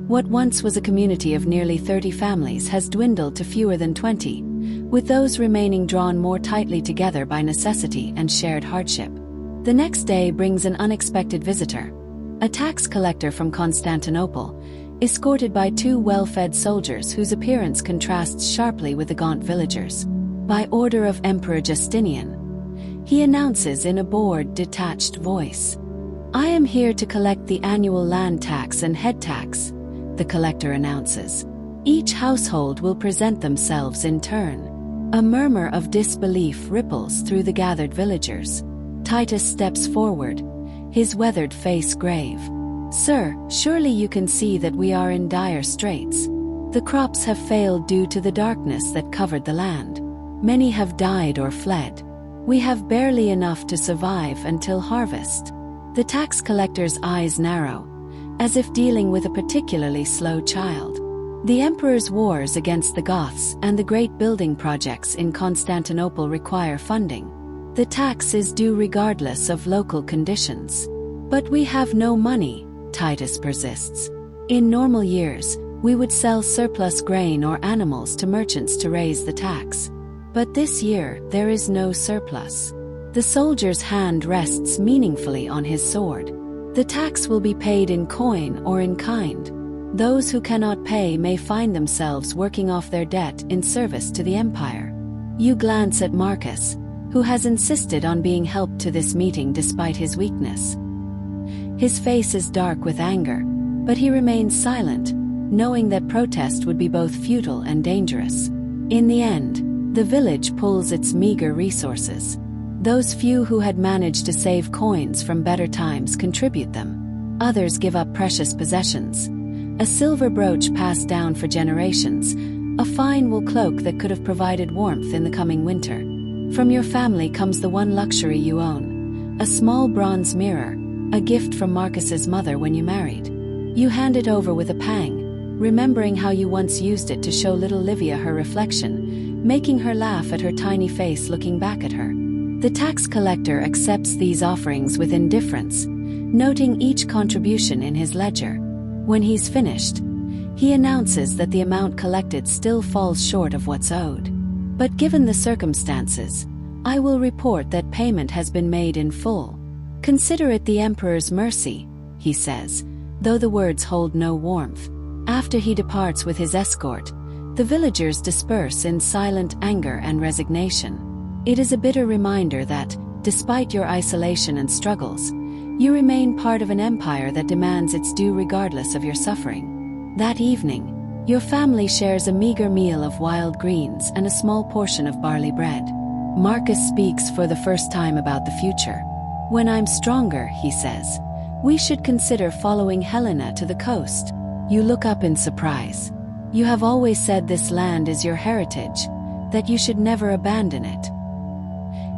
Speaker 1: What once was a community of nearly 30 families has dwindled to fewer than 20, with those remaining drawn more tightly together by necessity and shared hardship. The next day brings an unexpected visitor. A tax collector from Constantinople, escorted by two well-fed soldiers whose appearance contrasts sharply with the gaunt villagers. By order of Emperor Justinian, he announces in a bored, detached voice, "I am here to collect the annual land tax and head tax," the collector announces. "Each household will present themselves in turn." A murmur of disbelief ripples through the gathered villagers. Titus steps forward, his weathered face grave. "Sir, surely you can see that we are in dire straits. The crops have failed due to the darkness that covered the land. Many have died or fled. We have barely enough to survive until harvest." The tax collector's eyes narrow, as if dealing with a particularly slow child. The emperor's wars against the Goths and the great building projects in Constantinople require funding. The tax is due regardless of local conditions. "But we have no money," Titus persists. "In normal years, we would sell surplus grain or animals to merchants to raise the tax. But this year, there is no surplus." The soldier's hand rests meaningfully on his sword. "The tax will be paid in coin or in kind. Those who cannot pay may find themselves working off their debt in service to the empire." You glance at Marcus, who has insisted on being helped to this meeting despite his weakness. His face is dark with anger, but he remains silent, knowing that protest would be both futile and dangerous. In the end, the village pulls its meager resources. Those few who had managed to save coins from better times contribute them. Others give up precious possessions. A silver brooch passed down for generations, a fine wool cloak that could have provided warmth in the coming winter. From your family comes the one luxury you own, a small bronze mirror, a gift from Marcus's mother when you married. You hand it over with a pang, remembering how you once used it to show little Livia her reflection, making her laugh at her tiny face looking back at her. The tax collector accepts these offerings with indifference, noting each contribution in his ledger. When he's finished, he announces that the amount collected still falls short of what's owed. "But given the circumstances, I will report that payment has been made in full. Consider it the emperor's mercy," he says, though the words hold no warmth. After he departs with his escort, the villagers disperse in silent anger and resignation. It is a bitter reminder that, despite your isolation and struggles, you remain part of an empire that demands its due regardless of your suffering. That evening, your family shares a meager meal of wild greens and a small portion of barley bread. Marcus speaks for the first time about the future. "When I'm stronger," he says, "we should consider following Helena to the coast." You look up in surprise. "You have always said this land is your heritage, that you should never abandon it."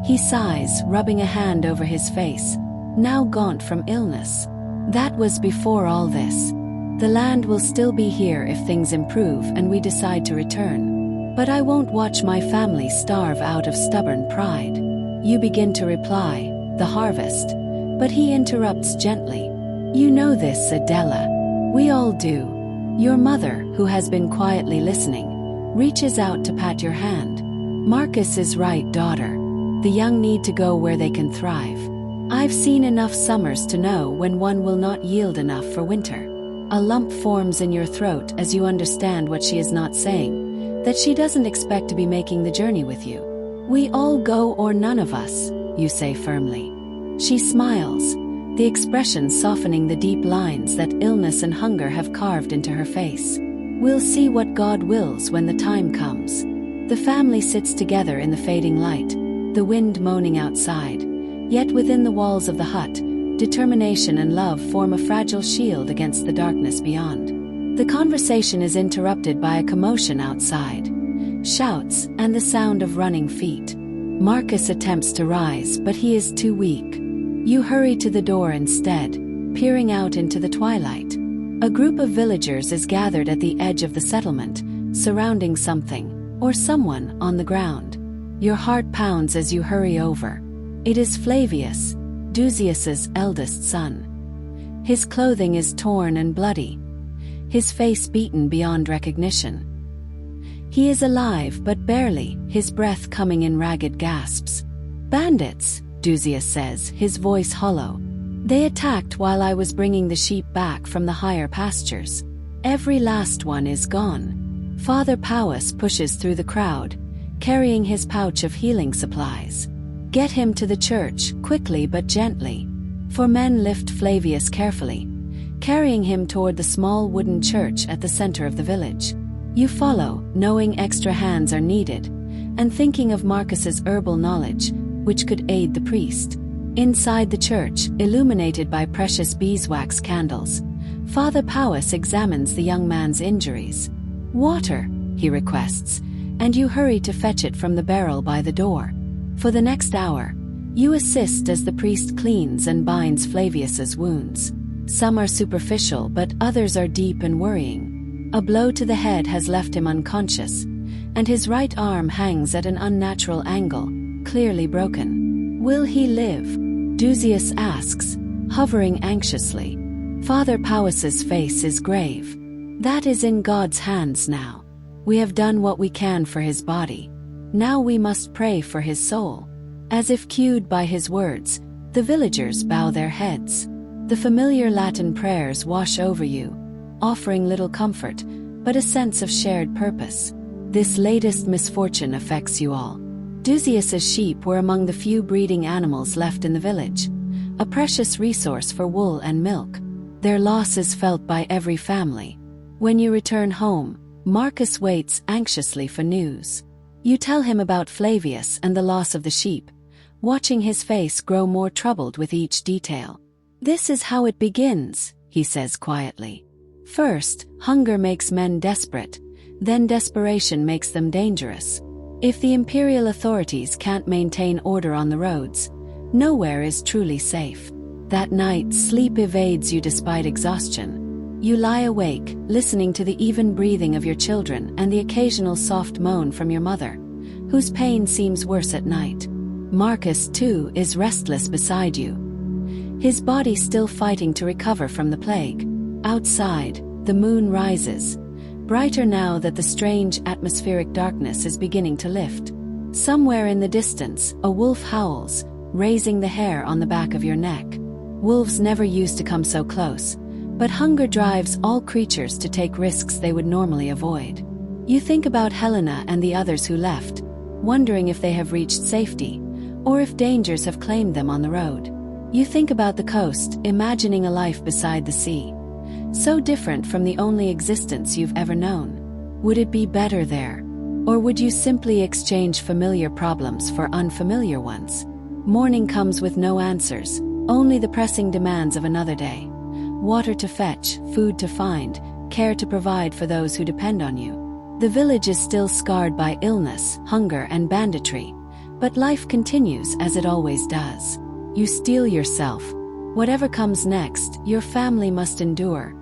Speaker 1: He sighs, rubbing a hand over his face, now gaunt from illness. "That was before all this. The land will still be here if things improve and we decide to return. But I won't watch my family starve out of stubborn pride." You begin to reply, "The harvest," but he interrupts gently. "You know this, Adela. We all do." Your mother, who has been quietly listening, reaches out to pat your hand. "Marcus is right, daughter. The young need to go where they can thrive. I've seen enough summers to know when one will not yield enough for winter." A lump forms in your throat as you understand what she is not saying, that she doesn't expect to be making the journey with you. "We all go or none of us," you say firmly. She smiles, the expression softening the deep lines that illness and hunger have carved into her face. "We'll see what God wills when the time comes." The family sits together in the fading light, the wind moaning outside. Yet within the walls of the hut, determination and love form a fragile shield against the darkness beyond. The conversation is interrupted by a commotion outside. Shouts and the sound of running feet. Marcus attempts to rise, but he is too weak. You hurry to the door instead, peering out into the twilight. A group of villagers is gathered at the edge of the settlement, surrounding something, or someone, on the ground. Your heart pounds as you hurry over. It is Flavius, Dusius's eldest son. His clothing is torn and bloody. his face beaten beyond recognition. He is alive, but barely, his breath coming in ragged gasps. "Bandits," Duzius says, his voice hollow. "They attacked while I was bringing the sheep back from the higher pastures. Every last one is gone." Father Powis pushes through the crowd, carrying his pouch of healing supplies. "Get him to the church, quickly but gently." Four men lift Flavius carefully, carrying him toward the small wooden church at the center of the village. You follow, knowing extra hands are needed, and thinking of Marcus's herbal knowledge, which could aid the priest. Inside the church, illuminated by precious beeswax candles, Father Powis examines the young man's injuries. "Water," he requests, and you hurry to fetch it from the barrel by the door. For the next hour, you assist as the priest cleans and binds Flavius's wounds. Some are superficial, but others are deep and worrying. A blow to the head has left him unconscious, and his right arm hangs at an unnatural angle, clearly broken. "Will he live?" Duzius asks, hovering anxiously. Father Powis's face is grave. "That is in God's hands now. We have done what we can for his body. Now we must pray for his soul." As if cued by his words, the villagers bow their heads. The familiar Latin prayers wash over you, offering little comfort, but a sense of shared purpose. This latest misfortune affects you all. Duzius's sheep were among the few breeding animals left in the village, a precious resource for wool and milk. Their loss is felt by every family. When you return home, Marcus waits anxiously for news. You tell him about Flavius and the loss of the sheep, watching his face grow more troubled with each detail. "This is how it begins," he says quietly. "First, hunger makes men desperate, then desperation makes them dangerous. If the imperial authorities can't maintain order on the roads, nowhere is truly safe. That night, sleep evades you despite exhaustion. You lie awake, listening to the even breathing of your children and the occasional soft moan from your mother, whose pain seems worse at night. Marcus, too, is restless beside you, his body still fighting to recover from the plague. Outside, the moon rises, brighter now that the strange atmospheric darkness is beginning to lift. Somewhere in the distance, a wolf howls, raising the hair on the back of your neck. Wolves never used to come so close, but hunger drives all creatures to take risks they would normally avoid. You think about Helena and the others who left, wondering if they have reached safety, or if dangers have claimed them on the road. You think about the coast, imagining a life beside the sea, so different from the only existence you've ever known. Would it be better there? Or would you simply exchange familiar problems for unfamiliar ones? Morning comes with no answers, only the pressing demands of another day. Water to fetch, food to find, care to provide for those who depend on you. The village is still scarred by illness, hunger, and banditry, but life continues as it always does. You steel yourself. Whatever comes next, your family must endure,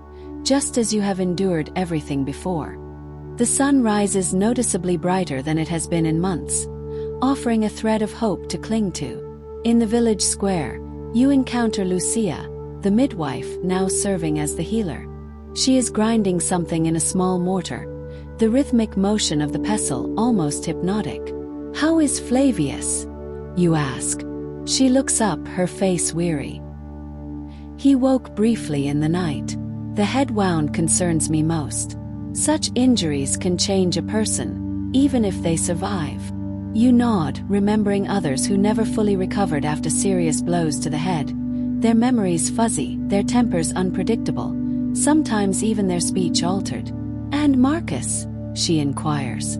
Speaker 1: just as you have endured everything before. The sun rises noticeably brighter than it has been in months, offering a thread of hope to cling to. In the village square, you encounter Lucia, the midwife, now serving as the healer. She is grinding something in a small mortar, the rhythmic motion of the pestle almost hypnotic. "How is Flavius?" you ask. She looks up, her face weary. "He woke briefly in the night. The head wound concerns me most. Such injuries can change a person, even if they survive." You nod, remembering others who never fully recovered after serious blows to the head. Their memories fuzzy, their tempers unpredictable, sometimes even their speech altered. "And Marcus?" she inquires.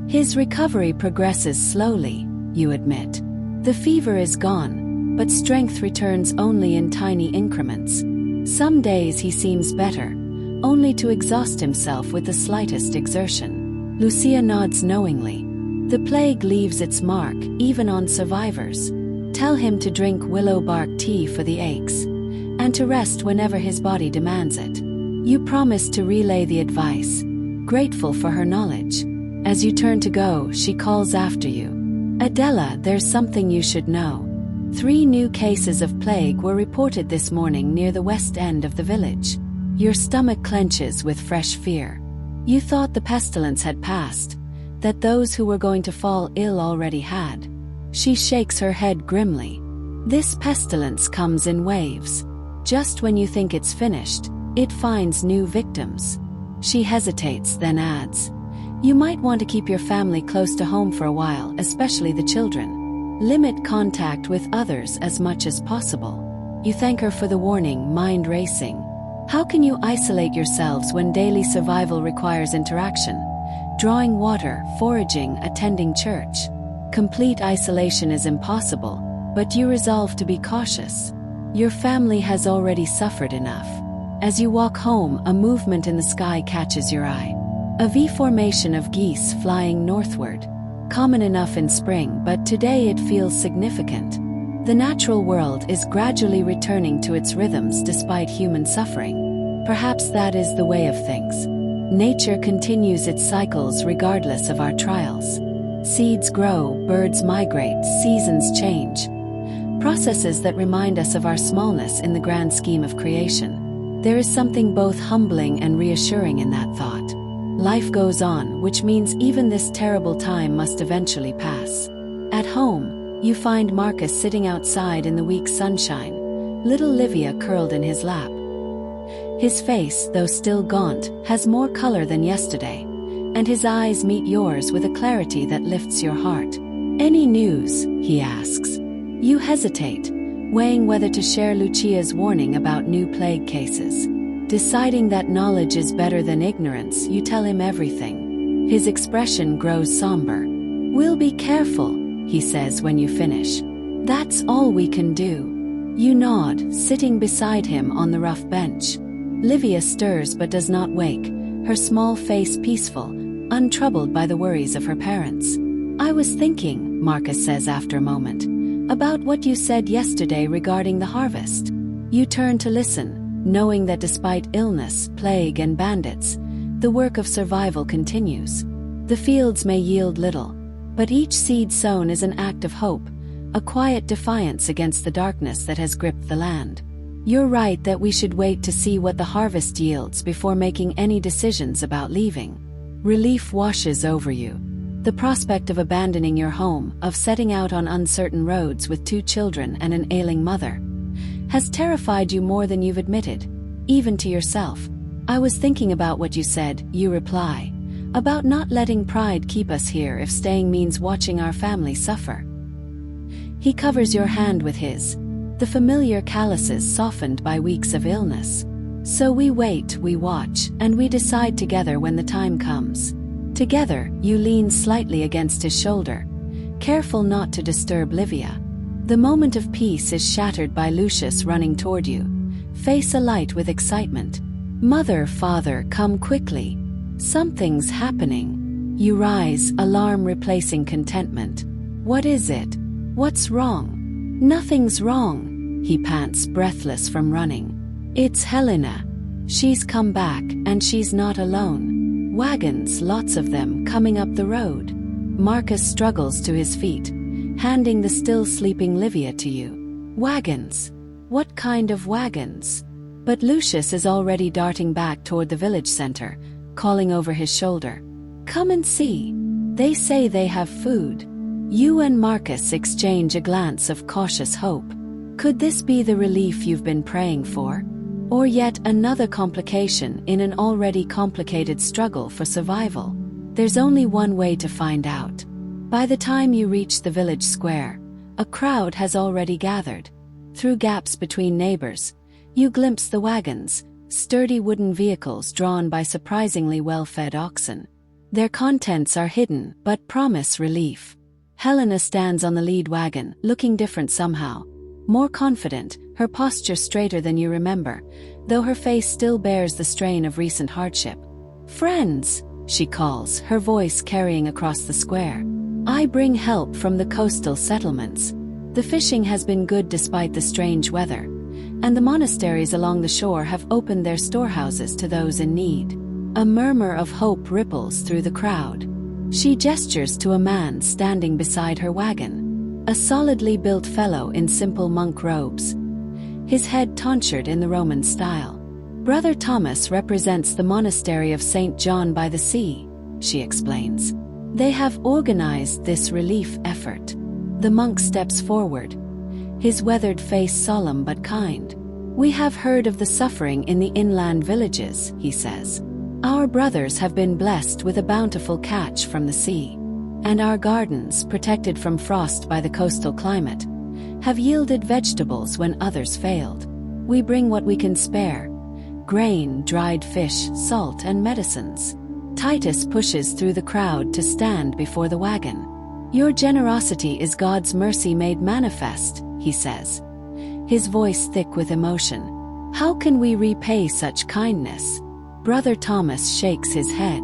Speaker 1: "His recovery progresses slowly," you admit. "The fever is gone, but strength returns only in tiny increments. Some days he seems better, only to exhaust himself with the slightest exertion." Lucia nods knowingly. The plague leaves its mark, even on survivors. Tell him to drink willow bark tea for the aches, and to rest whenever his body demands it. You promise to relay the advice, grateful for her knowledge. As you turn to go, she calls after you. "Adela, there's something you should know. 3 new cases of plague were reported this morning near the west end of the village." Your stomach clenches with fresh fear. You thought the pestilence had passed, that those who were going to fall ill already had. She shakes her head grimly. This pestilence comes in waves. Just when you think it's finished, it finds new victims. She hesitates, then adds, "You might want to keep your family close to home for a while, especially the children. Limit contact with others as much as possible." You thank her for the warning, mind racing. How can you isolate yourselves when daily survival requires interaction? Drawing water, foraging, attending church. Complete isolation is impossible, but you resolve to be cautious. Your family has already suffered enough. As you walk home, a movement in the sky catches your eye. A V formation of geese flying northward. Common enough in spring, but today it feels significant. The natural world is gradually returning to its rhythms despite human suffering. Perhaps that is the way of things. Nature continues its cycles regardless of our trials. Seeds grow, birds migrate, seasons change. Processes that remind us of our smallness in the grand scheme of creation. There is something both humbling and reassuring in that thought. Life goes on, which means even this terrible time must eventually pass. At home, you find Marcus sitting outside in the weak sunshine, little Livia curled in his lap. His face, though still gaunt, has more color than yesterday, and his eyes meet yours with a clarity that lifts your heart. "Any news?" he asks. You hesitate, weighing whether to share Lucia's warning about new plague cases. Deciding that knowledge is better than ignorance, you tell him everything. His expression grows somber. "We'll be careful," he says when you finish. "That's all we can do." You nod, sitting beside him on the rough bench. Livia stirs but does not wake, her small face peaceful, untroubled by the worries of her parents. "I was thinking," Marcus says after a moment, "about what you said yesterday regarding the harvest." You turn to listen, knowing that despite illness, plague, and bandits, the work of survival continues. The fields may yield little, but each seed sown is an act of hope, a quiet defiance against the darkness that has gripped the land. You're right that we should wait to see what the harvest yields before making any decisions about leaving. Relief washes over you. The prospect of abandoning your home, of setting out on uncertain roads with 2 children and an ailing mother, has terrified you more than you've admitted, even to yourself. "I was thinking about what you said," you reply, "about not letting pride keep us here if staying means watching our family suffer." He covers your hand with his, the familiar calluses softened by weeks of illness. So we wait, we watch, and we decide together when the time comes. Together, you lean slightly against his shoulder, careful not to disturb Livia. The moment of peace is shattered by Lucius running toward you, face alight with excitement. "Mother, father, come quickly. Something's happening." You rise, alarm replacing contentment. "What is it? What's wrong?" "Nothing's wrong," he pants, breathless from running. "It's Helena. She's come back, and she's not alone. Wagons, lots of them, coming up the road." Marcus struggles to his feet, handing the still sleeping Livia to you. "Wagons? What kind of wagons?" But Lucius is already darting back toward the village center, calling over his shoulder. "Come and see. They say they have food." You and Marcus exchange a glance of cautious hope. Could this be the relief you've been praying for? Or yet another complication in an already complicated struggle for survival? There's only one way to find out. By the time you reach the village square, a crowd has already gathered. Through gaps between neighbors, you glimpse the wagons, sturdy wooden vehicles drawn by surprisingly well-fed oxen. Their contents are hidden, but promise relief. Helena stands on the lead wagon, looking different somehow. More confident, her posture straighter than you remember, though her face still bears the strain of recent hardship. "Friends," she calls, her voice carrying across the square. "I bring help from the coastal settlements. The fishing has been good despite the strange weather, and the monasteries along the shore have opened their storehouses to those in need." A murmur of hope ripples through the crowd. She gestures to a man standing beside her wagon, a solidly built fellow in simple monk robes, his head tonsured in the Roman style. Brother Thomas represents the monastery of St. John by the Sea, she explains. They have organized this relief effort. The monk steps forward, his weathered face solemn but kind. We have heard of the suffering in the inland villages, he says. Our brothers have been blessed with a bountiful catch from the sea, and our gardens, protected from frost by the coastal climate, have yielded vegetables when others failed. We bring what we can spare: grain, dried fish, salt, and medicines. Titus pushes through the crowd to stand before the wagon. Your generosity is God's mercy made manifest, he says, his voice thick with emotion. How can we repay such kindness? Brother Thomas shakes his head.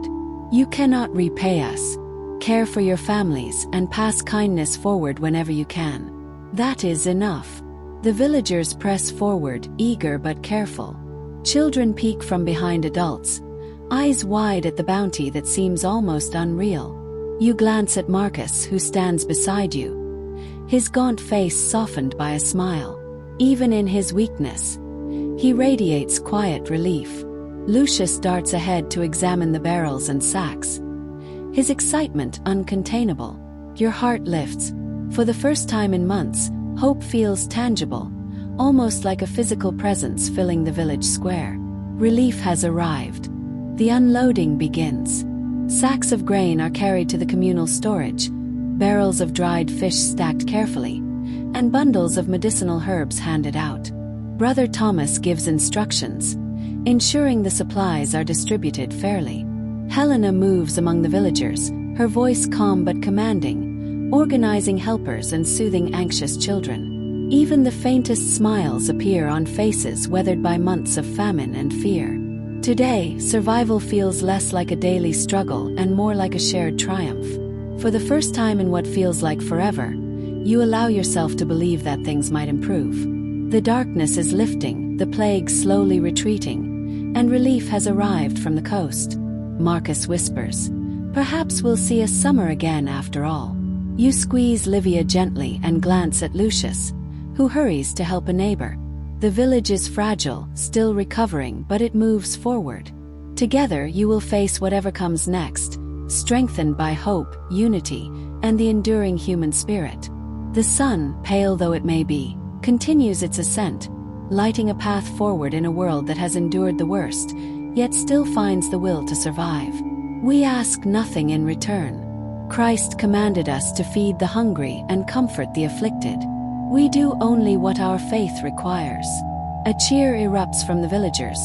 Speaker 1: You cannot repay us. Care for your families and pass kindness forward whenever you can. That is enough. The villagers press forward, eager but careful. Children peek from behind adults, eyes wide at the bounty that seems almost unreal. You glance at Marcus, who stands beside you, his gaunt face softened by a smile. Even in his weakness, he radiates quiet relief. Lucius darts ahead to examine the barrels and sacks, his excitement uncontainable. Your heart lifts. For the first time in months, hope feels tangible, almost like a physical presence filling the village square. Relief has arrived. The unloading begins. Sacks of grain are carried to the communal storage, barrels of dried fish stacked carefully, and bundles of medicinal herbs handed out. Brother Thomas gives instructions, ensuring the supplies are distributed fairly. Helena moves among the villagers, her voice calm but commanding, organizing helpers and soothing anxious children. Even the faintest smiles appear on faces weathered by months of famine and fear. Today, survival feels less like a daily struggle and more like a shared triumph. For the first time in what feels like forever, you allow yourself to believe that things might improve. The darkness is lifting, the plague slowly retreating, and relief has arrived from the coast. Marcus whispers, "Perhaps we'll see a summer again after all." You squeeze Livia gently and glance at Lucius, who hurries to help a neighbor. The village is fragile, still recovering, but it moves forward. Together you will face whatever comes next, strengthened by hope, unity, and the enduring human spirit. The sun, pale though it may be, continues its ascent, lighting a path forward in a world that has endured the worst, yet still finds the will to survive. We ask nothing in return. Christ commanded us to feed the hungry and comfort the afflicted. We do only what our faith requires. A cheer erupts from the villagers,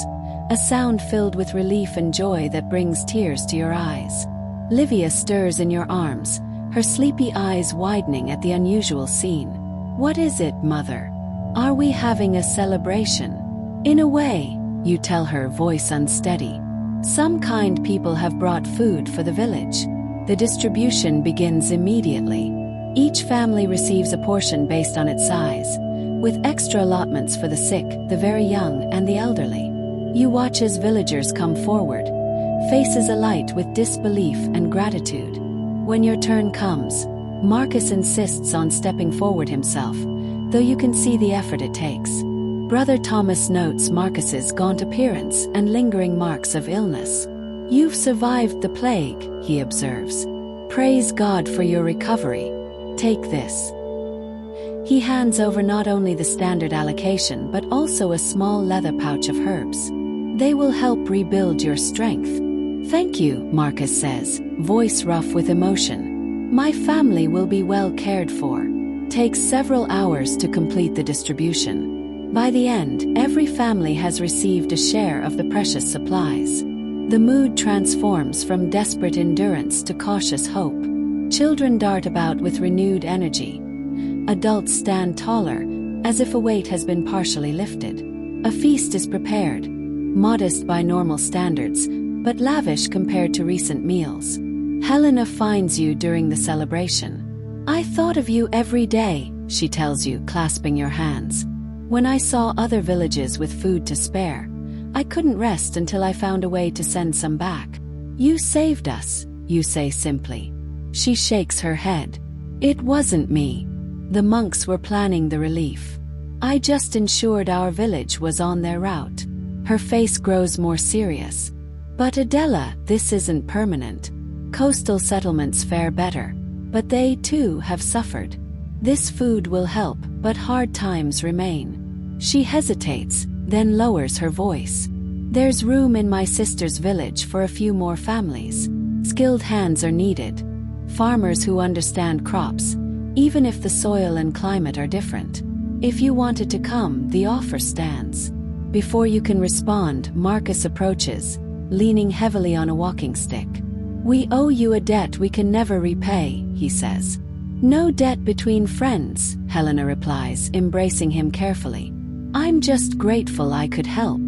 Speaker 1: a sound filled with relief and joy that brings tears to your eyes. Livia stirs in your arms, her sleepy eyes widening at the unusual scene. What is it, mother? Are we having a celebration? In a way, you tell her, voice unsteady. Some kind people have brought food for the village. The distribution begins immediately. Each family receives a portion based on its size, with extra allotments for the sick, the very young, and the elderly. You watch as villagers come forward, faces alight with disbelief and gratitude. When your turn comes, Marcus insists on stepping forward himself, though you can see the effort it takes. Brother Thomas notes Marcus's gaunt appearance and lingering marks of illness. "You've survived the plague," he observes. "Praise God for your recovery. Take this." He hands over not only the standard allocation but also a small leather pouch of herbs. "They will help rebuild your strength." "Thank you," Marcus says, voice rough with emotion. "My family will be well cared for." Takes several hours to complete the distribution. By the end, every family has received a share of the precious supplies. The mood transforms from desperate endurance to cautious hope. Children dart about with renewed energy. Adults stand taller, as if a weight has been partially lifted. A feast is prepared, modest by normal standards, but lavish compared to recent meals. Helena finds you during the celebration. "I thought of you every day," she tells you, clasping your hands. "When I saw other villages with food to spare, I couldn't rest until I found a way to send some back. You saved us," you say simply. She shakes her head. "It wasn't me. The monks were planning the relief. I just ensured our village was on their route." Her face grows more serious. But Adela, this isn't permanent. Coastal settlements fare better, but they too have suffered. This food will help, but hard times remain. She hesitates, then lowers her voice. There's room in my sister's village for a few more families. Skilled hands are needed. Farmers who understand crops, even if the soil and climate are different. If you wanted to come, the offer stands. Before you can respond, Marcus approaches, leaning heavily on a walking stick. We owe you a debt we can never repay, he says. No debt between friends, Helena replies, embracing him carefully. I'm just grateful I could help.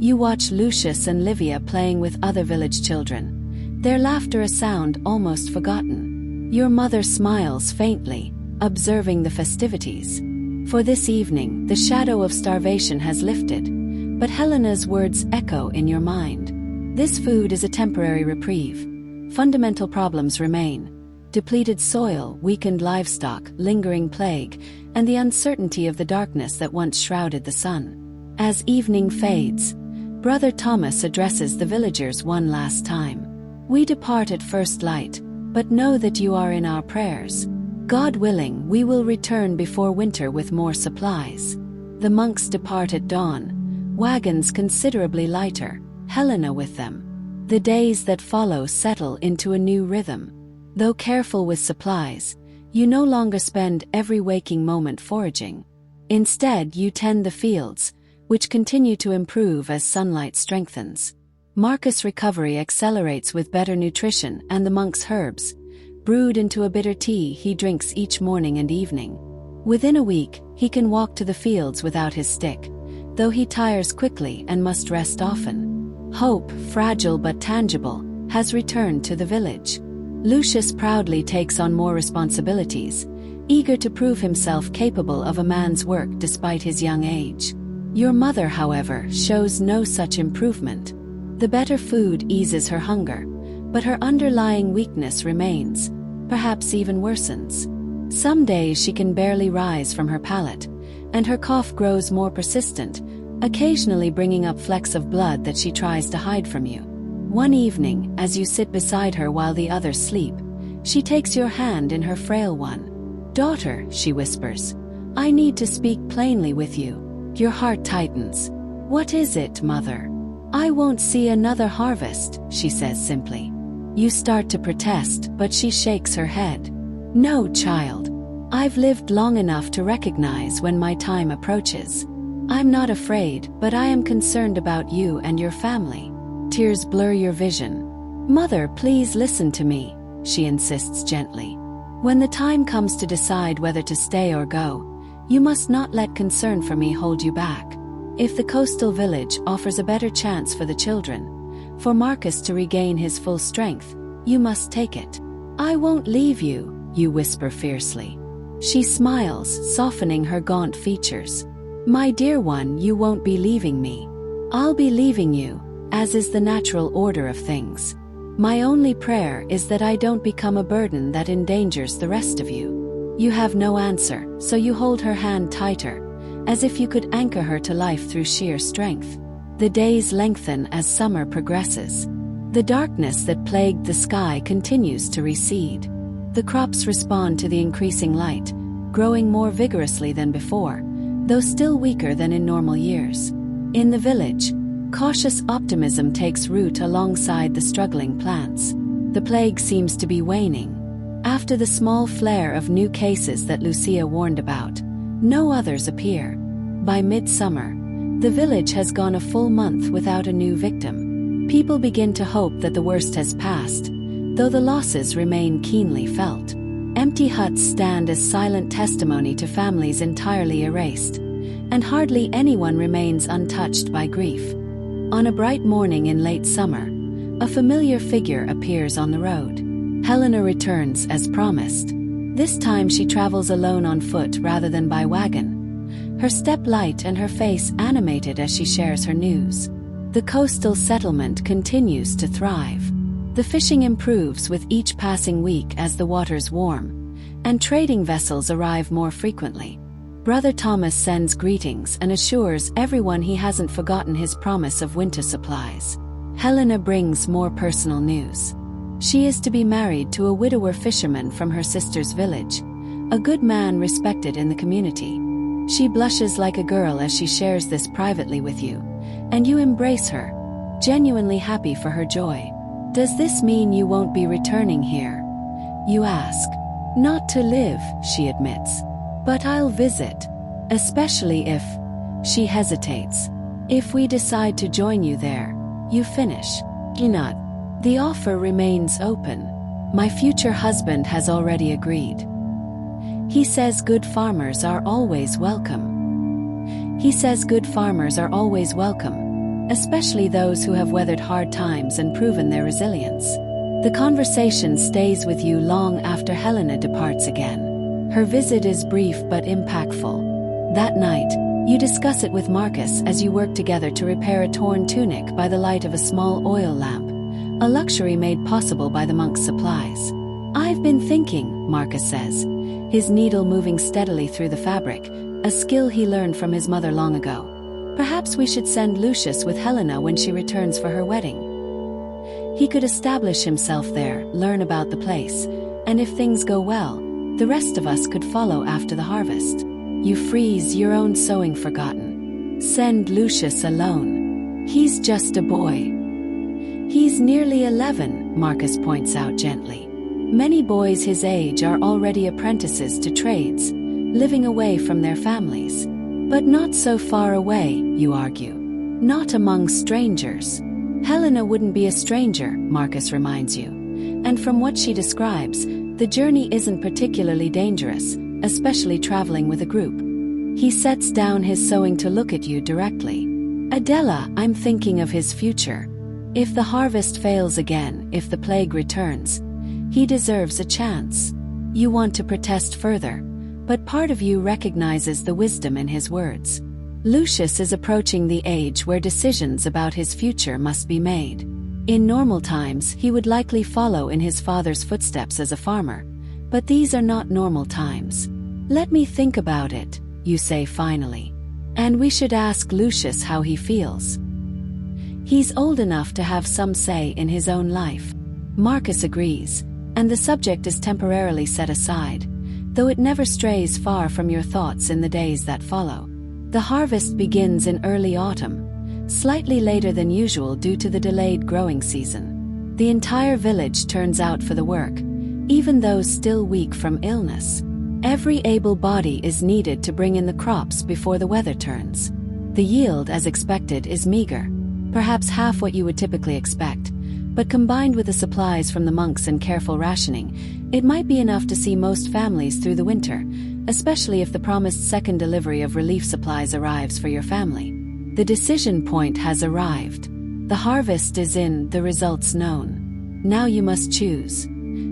Speaker 1: You watch Lucius and Livia playing with other village children, their laughter a sound almost forgotten. Your mother smiles faintly, observing the festivities. For this evening, the shadow of starvation has lifted, but Helena's words echo in your mind. This food is a temporary reprieve. Fundamental problems remain. Depleted soil, weakened livestock, lingering plague, and the uncertainty of the darkness that once shrouded the sun. As evening fades, Brother Thomas addresses the villagers one last time. We depart at first light, but know that you are in our prayers. God willing, we will return before winter with more supplies. The monks depart at dawn, wagons considerably lighter, Helena with them. The days that follow settle into a new rhythm. Though careful with supplies, you no longer spend every waking moment foraging. Instead, you tend the fields, which continue to improve as sunlight strengthens. Marcus' recovery accelerates with better nutrition and the monk's herbs, brewed into a bitter tea he drinks each morning and evening. Within a week, he can walk to the fields without his stick, though he tires quickly and must rest often. Hope, fragile but tangible, has returned to the village. Lucius proudly takes on more responsibilities, eager to prove himself capable of a man's work despite his young age. Your mother, however, shows no such improvement. The better food eases her hunger, but her underlying weakness remains, perhaps even worsens. Some days she can barely rise from her pallet, and her cough grows more persistent, occasionally bringing up flecks of blood that she tries to hide from you. One evening, as you sit beside her while the others sleep, she takes your hand in her frail one. Daughter, she whispers, I need to speak plainly with you. Your heart tightens. What is it, mother? I won't see another harvest, she says simply. You start to protest, but she shakes her head. No, child. I've lived long enough to recognize when my time approaches. I'm not afraid, but I am concerned about you and your family. Tears blur your vision. Mother, please listen to me, she insists gently. When the time comes to decide whether to stay or go, you must not let concern for me hold you back. If the coastal village offers a better chance for the children, for Marcus to regain his full strength, you must take it. I won't leave you, you whisper fiercely. She smiles, softening her gaunt features. My dear one, you won't be leaving me. I'll be leaving you, as is the natural order of things. My only prayer is that I don't become a burden that endangers the rest of you. You have no answer, so you hold her hand tighter, as if you could anchor her to life through sheer strength. The days lengthen as summer progresses. The darkness that plagued the sky continues to recede. The crops respond to the increasing light, growing more vigorously than before, though still weaker than in normal years. In the village, cautious optimism takes root alongside the struggling plants. The plague seems to be waning. After the small flare of new cases that Lucia warned about, no others appear. By midsummer, the village has gone a full month without a new victim. People begin to hope that the worst has passed, though the losses remain keenly felt. Empty huts stand as silent testimony to families entirely erased, and hardly anyone remains untouched by grief. On a bright morning in late summer, a familiar figure appears on the road. Helena returns as promised. This time she travels alone on foot rather than by wagon, her step light and her face animated as she shares her news. The coastal settlement continues to thrive. The fishing improves with each passing week as the waters warm, and trading vessels arrive more frequently. Brother Thomas sends greetings and assures everyone he hasn't forgotten his promise of winter supplies. Helena brings more personal news. She is to be married to a widower fisherman from her sister's village, a good man respected in the community. She blushes like a girl as she shares this privately with you, and you embrace her, genuinely happy for her joy. Does this mean you won't be returning here? You ask. Not to live, she admits. But I'll visit. Especially if... She hesitates. If we decide to join you there. You finish. Not. The offer remains open. My future husband has already agreed. He says good farmers are always welcome. He says good farmers are always welcome, especially those who have weathered hard times and proven their resilience. The conversation stays with you long after Helena departs again. Her visit is brief but impactful. That night, you discuss it with Marcus as you work together to repair a torn tunic by the light of a small oil lamp, a luxury made possible by the monk's supplies. I've been thinking, Marcus says, his needle moving steadily through the fabric, a skill he learned from his mother long ago. Perhaps we should send Lucius with Helena when she returns for her wedding. He could establish himself there, learn about the place, and if things go well, the rest of us could follow after the harvest. You freeze, your own sewing forgotten. Send Lucius alone. He's just a boy. He's nearly 11, Marcus points out gently. Many boys his age are already apprentices to trades, living away from their families. But not so far away, you argue. Not among strangers. Helena wouldn't be a stranger, Marcus reminds you. And from what she describes, the journey isn't particularly dangerous, especially traveling with a group. He sets down his sewing to look at you directly. Adela, I'm thinking of his future. If the harvest fails again, if the plague returns, he deserves a chance. You want to protest further, but part of you recognizes the wisdom in his words. Lucius is approaching the age where decisions about his future must be made. In normal times, he would likely follow in his father's footsteps as a farmer, but these are not normal times. Let me think about it, you say finally. And we should ask Lucius how he feels. He's old enough to have some say in his own life. Marcus agrees, and the subject is temporarily set aside, though it never strays far from your thoughts in the days that follow. The harvest begins in early autumn, slightly later than usual due to the delayed growing season. The entire village turns out for the work, even those still weak from illness. Every able body is needed to bring in the crops before the weather turns. The yield, as expected, is meager, perhaps half what you would typically expect, but combined with the supplies from the monks and careful rationing, it might be enough to see most families through the winter, especially if the promised second delivery of relief supplies arrives for your family. The decision point has arrived. The harvest is in, the results known. Now you must choose.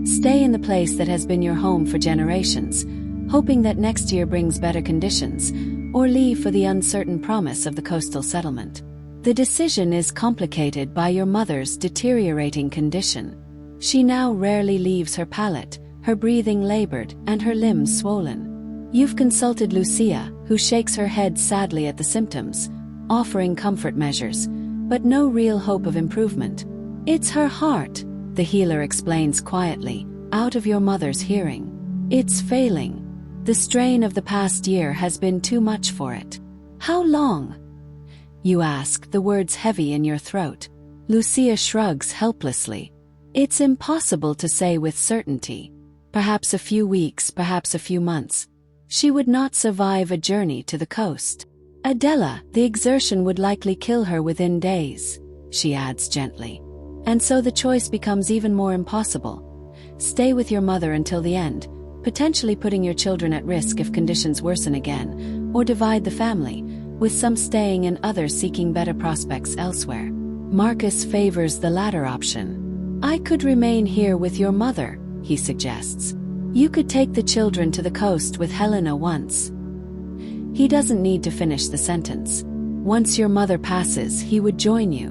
Speaker 1: Stay in the place that has been your home for generations, hoping that next year brings better conditions, or leave for the uncertain promise of the coastal settlement. The decision is complicated by your mother's deteriorating condition. She now rarely leaves her pallet, her breathing labored, and her limbs swollen. You've consulted Lucia, who shakes her head sadly at the symptoms, offering comfort measures, but no real hope of improvement. It's her heart, the healer explains quietly, out of your mother's hearing. It's failing. The strain of the past year has been too much for it. How long? You ask, the words heavy in your throat. Lucia shrugs helplessly. It's impossible to say with certainty. Perhaps a few weeks, perhaps a few months. She would not survive a journey to the coast. Adela, the exertion would likely kill her within days, she adds gently. And so the choice becomes even more impossible. Stay with your mother until the end, potentially putting your children at risk if conditions worsen again, or divide the family, with some staying and others seeking better prospects elsewhere. Marcus favors the latter option. I could remain here with your mother, he suggests. You could take the children to the coast with Helena once. He doesn't need to finish the sentence. Once your mother passes, he would join you.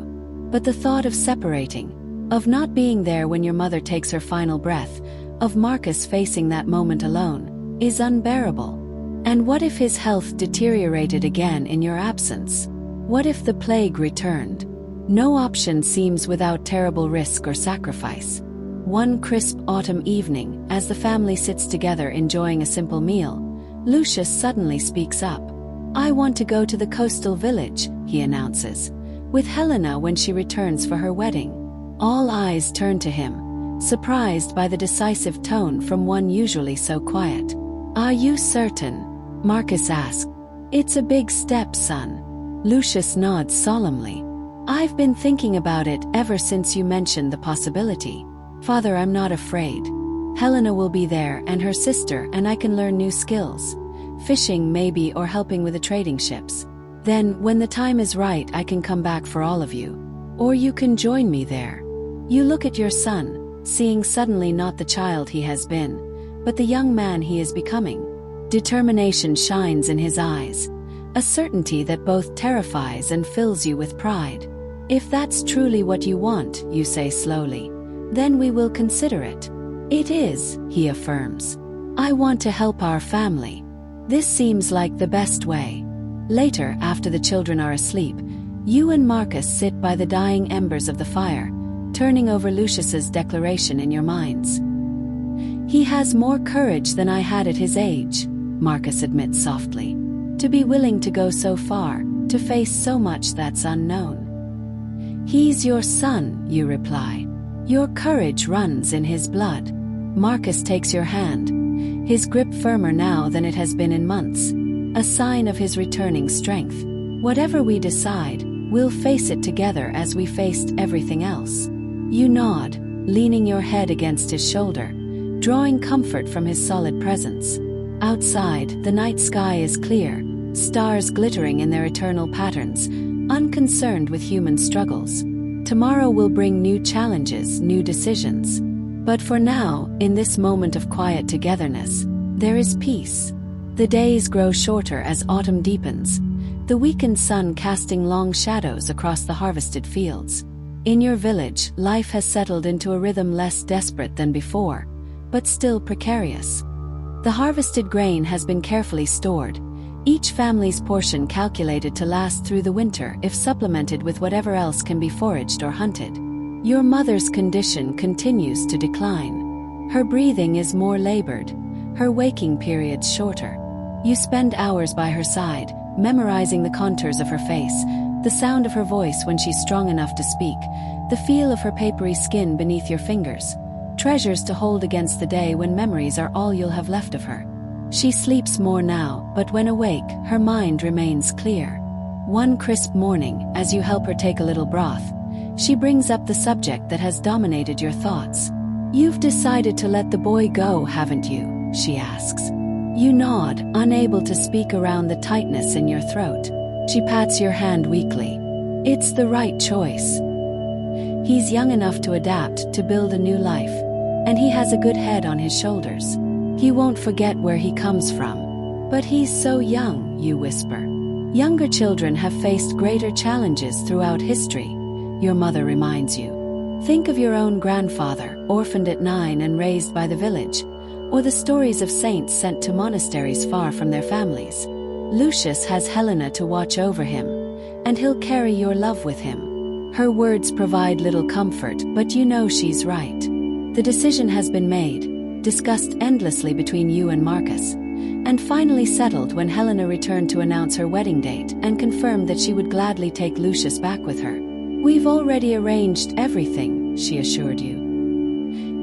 Speaker 1: But the thought of separating, of not being there when your mother takes her final breath, of Marcus facing that moment alone, is unbearable. And what if his health deteriorated again in your absence? What if the plague returned? No option seems without terrible risk or sacrifice. One crisp autumn evening, as the family sits together enjoying a simple meal, Lucius suddenly speaks up. "I want to go to the coastal village," he announces, "with Helena when she returns for her wedding." All eyes turn to him, surprised by the decisive tone from one usually so quiet. "Are you certain?" Marcus asks. "It's a big step, son." Lucius nods solemnly. "I've been thinking about it ever since you mentioned the possibility. Father, I'm not afraid. Helena will be there and her sister, and I can learn new skills. Fishing maybe, or helping with the trading ships. Then, when the time is right, I can come back for all of you. Or you can join me there." You look at your son, seeing suddenly not the child he has been, but the young man he is becoming. Determination shines in his eyes, a certainty that both terrifies and fills you with pride. "If that's truly what you want," you say slowly, "then we will consider it." "It is," he affirms. "I want to help our family. This seems like the best way." Later, after the children are asleep, you and Marcus sit by the dying embers of the fire, turning over Lucius's declaration in your minds. "He has more courage than I had at his age," Marcus admits softly. "To be willing to go so far, to face so much that's unknown." "He's your son," you reply. "Your courage runs in his blood." Marcus takes your hand, his grip firmer now than it has been in months, a sign of his returning strength. "Whatever we decide, we'll face it together as we faced everything else." You nod, leaning your head against his shoulder, drawing comfort from his solid presence. Outside, the night sky is clear, stars glittering in their eternal patterns, unconcerned with human struggles. Tomorrow will bring new challenges, new decisions. But for now, in this moment of quiet togetherness, there is peace. The days grow shorter as autumn deepens, the weakened sun casting long shadows across the harvested fields. In your village, life has settled into a rhythm less desperate than before, but still precarious. The harvested grain has been carefully stored, each family's portion calculated to last through the winter if supplemented with whatever else can be foraged or hunted. Your mother's condition continues to decline. Her breathing is more labored, her waking periods shorter. You spend hours by her side, memorizing the contours of her face, the sound of her voice when she's strong enough to speak, the feel of her papery skin beneath your fingers, treasures to hold against the day when memories are all you'll have left of her. She sleeps more now, but when awake, her mind remains clear. One crisp morning, as you help her take a little broth, she brings up the subject that has dominated your thoughts. "You've decided to let the boy go, haven't you?" she asks. You nod, unable to speak around the tightness in your throat. She pats your hand weakly. "It's the right choice. He's young enough to adapt, to build a new life, and he has a good head on his shoulders. He won't forget where he comes from." "But he's so young," you whisper. "Younger children have faced greater challenges throughout history," your mother reminds you. "Think of your own grandfather, orphaned at 9 and raised by the village, or the stories of saints sent to monasteries far from their families. Lucius has Helena to watch over him, and he'll carry your love with him." Her words provide little comfort, but you know she's right. The decision has been made, discussed endlessly between you and Marcus, and finally settled when Helena returned to announce her wedding date and confirmed that she would gladly take Lucius back with her. "We've already arranged everything," she assured you.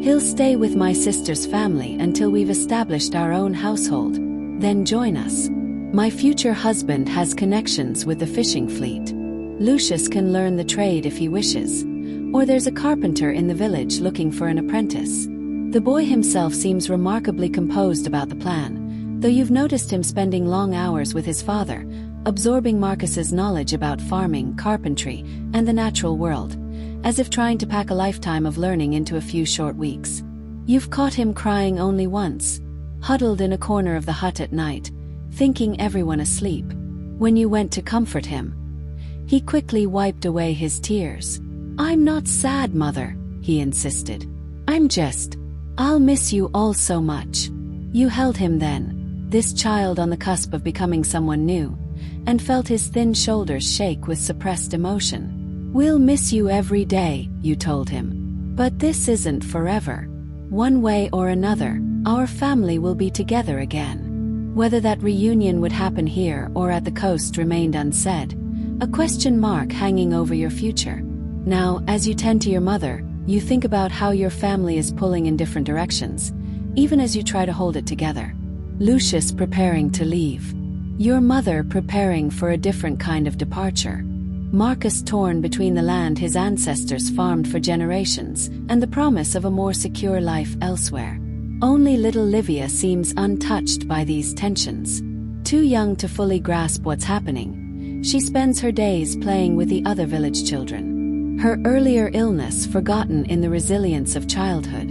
Speaker 1: "He'll stay with my sister's family until we've established our own household, then join us. My future husband has connections with the fishing fleet. Lucius can learn the trade if he wishes, or there's a carpenter in the village looking for an apprentice." The boy himself seems remarkably composed about the plan, though you've noticed him spending long hours with his father, absorbing Marcus's knowledge about farming, carpentry, and the natural world, as if trying to pack a lifetime of learning into a few short weeks. You've caught him crying only once, huddled in a corner of the hut at night, thinking everyone asleep. When you went to comfort him, he quickly wiped away his tears. "I'm not sad, Mother," he insisted. "I'll miss you all so much." You held him then, this child on the cusp of becoming someone new, and felt his thin shoulders shake with suppressed emotion. "We'll miss you every day," you told him. "But this isn't forever. One way or another, our family will be together again." Whether that reunion would happen here or at the coast remained unsaid, a question mark hanging over your future. Now, as you tend to your mother, you think about how your family is pulling in different directions, even as you try to hold it together. Lucius preparing to leave. Your mother preparing for a different kind of departure. Marcus torn between the land his ancestors farmed for generations and the promise of a more secure life elsewhere. Only little Livia seems untouched by these tensions. Too young to fully grasp what's happening, she spends her days playing with the other village children. Her earlier illness forgotten in the resilience of childhood.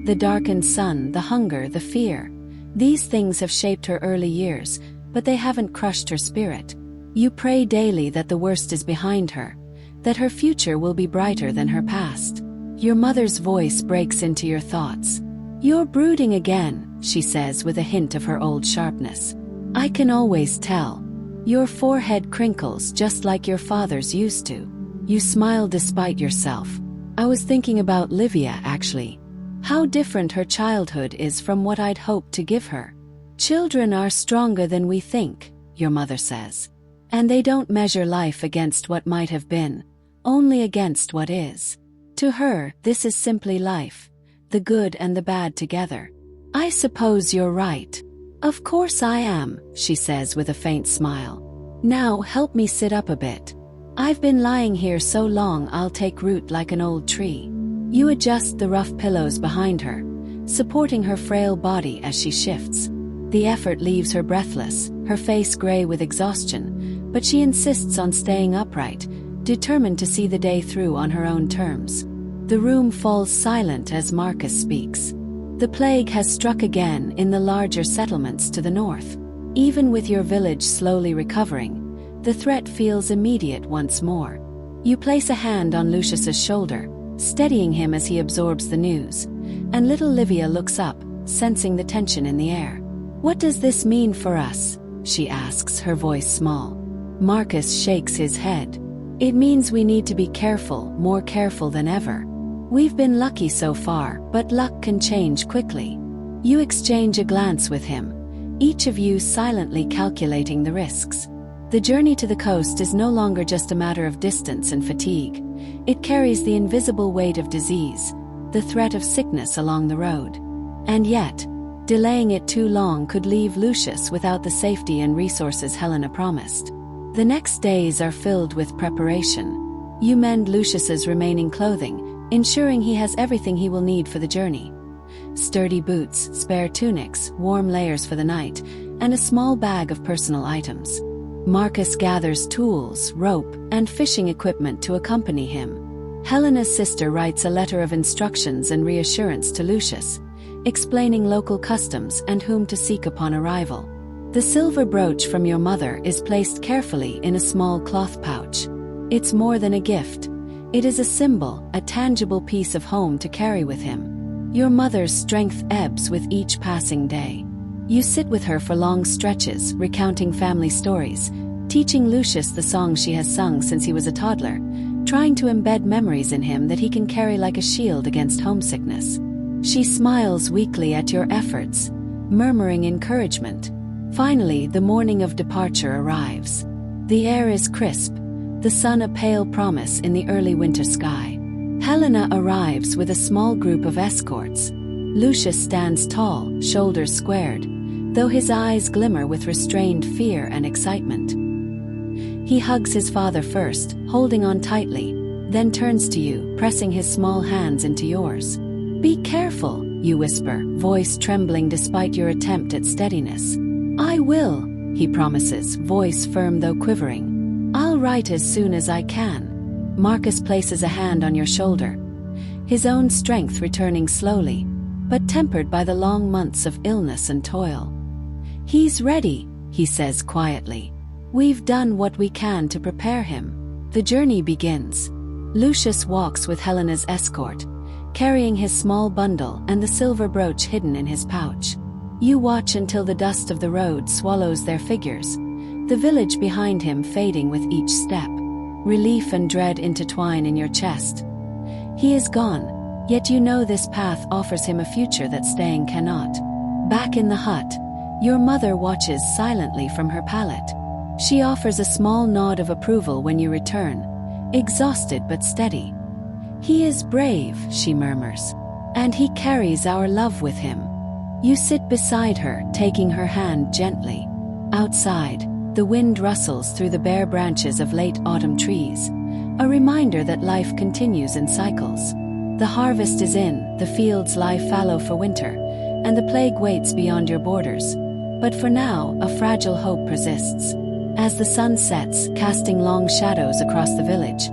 Speaker 1: The darkened sun, the hunger, the fear. These things have shaped her early years, but they haven't crushed her spirit. You pray daily that the worst is behind her, that her future will be brighter than her past. Your mother's voice breaks into your thoughts. "You're brooding again," she says with a hint of her old sharpness. "I can always tell. Your forehead crinkles just like your father's used to. You smile despite yourself. I was thinking about Livia, actually. How different her childhood is from what I'd hoped to give her. Children are stronger than we think," your mother says. "And they don't measure life against what might have been, only against what is. To her, this is simply life, the good and the bad together." "I suppose you're right." "Of course I am," she says with a faint smile. "Now help me sit up a bit. I've been lying here so long I'll take root like an old tree." You adjust the rough pillows behind her, supporting her frail body as she shifts. The effort leaves her breathless, her face gray with exhaustion, but she insists on staying upright, determined to see the day through on her own terms. The room falls silent as Marcus speaks. The plague has struck again in the larger settlements to the north. Even with your village slowly recovering, the threat feels immediate once more. You place a hand on Lucius's shoulder, steadying him as he absorbs the news, and little Livia looks up, sensing the tension in the air. "What does this mean for us?" she asks, her voice small. Marcus shakes his head. "It means we need to be careful, more careful than ever. We've been lucky so far, but luck can change quickly." You exchange a glance with him, each of you silently calculating the risks. The journey to the coast is no longer just a matter of distance and fatigue. It carries the invisible weight of disease, the threat of sickness along the road. And yet, delaying it too long could leave Lucius without the safety and resources Helena promised. The next days are filled with preparation. You mend Lucius's remaining clothing, ensuring he has everything he will need for the journey. Sturdy boots, spare tunics, warm layers for the night, and a small bag of personal items. Marcus gathers tools, rope, and fishing equipment to accompany him. Helena's sister writes a letter of instructions and reassurance to Lucius, explaining local customs and whom to seek upon arrival. The silver brooch from your mother is placed carefully in a small cloth pouch. It's more than a gift. It is a symbol, a tangible piece of home to carry with him. Your mother's strength ebbs with each passing day. You sit with her for long stretches, recounting family stories, teaching Lucius the songs she has sung since he was a toddler, trying to embed memories in him that he can carry like a shield against homesickness. She smiles weakly at your efforts, murmuring encouragement. Finally, the morning of departure arrives. The air is crisp, the sun a pale promise in the early winter sky. Helena arrives with a small group of escorts. Lucius stands tall, shoulders squared, though his eyes glimmer with restrained fear and excitement. He hugs his father first, holding on tightly, then turns to you, pressing his small hands into yours. "Be careful," you whisper, voice trembling despite your attempt at steadiness. "I will," he promises, voice firm though quivering. "I'll write as soon as I can." Marcus places a hand on your shoulder, his own strength returning slowly, but tempered by the long months of illness and toil. "He's ready," he says quietly. "We've done what we can to prepare him." The journey begins. Lucius walks with Helena's escort, carrying his small bundle and the silver brooch hidden in his pouch. You watch until the dust of the road swallows their figures, the village behind him fading with each step. Relief and dread intertwine in your chest. He is gone, yet you know this path offers him a future that staying cannot. Back in the hut, your mother watches silently from her pallet. She offers a small nod of approval when you return, exhausted but steady. "He is brave," she murmurs, "and he carries our love with him." You sit beside her, taking her hand gently. Outside, the wind rustles through the bare branches of late autumn trees, a reminder that life continues in cycles. The harvest is in, the fields lie fallow for winter, and the plague waits beyond your borders. But for now, a fragile hope persists. As the sun sets, casting long shadows across the village,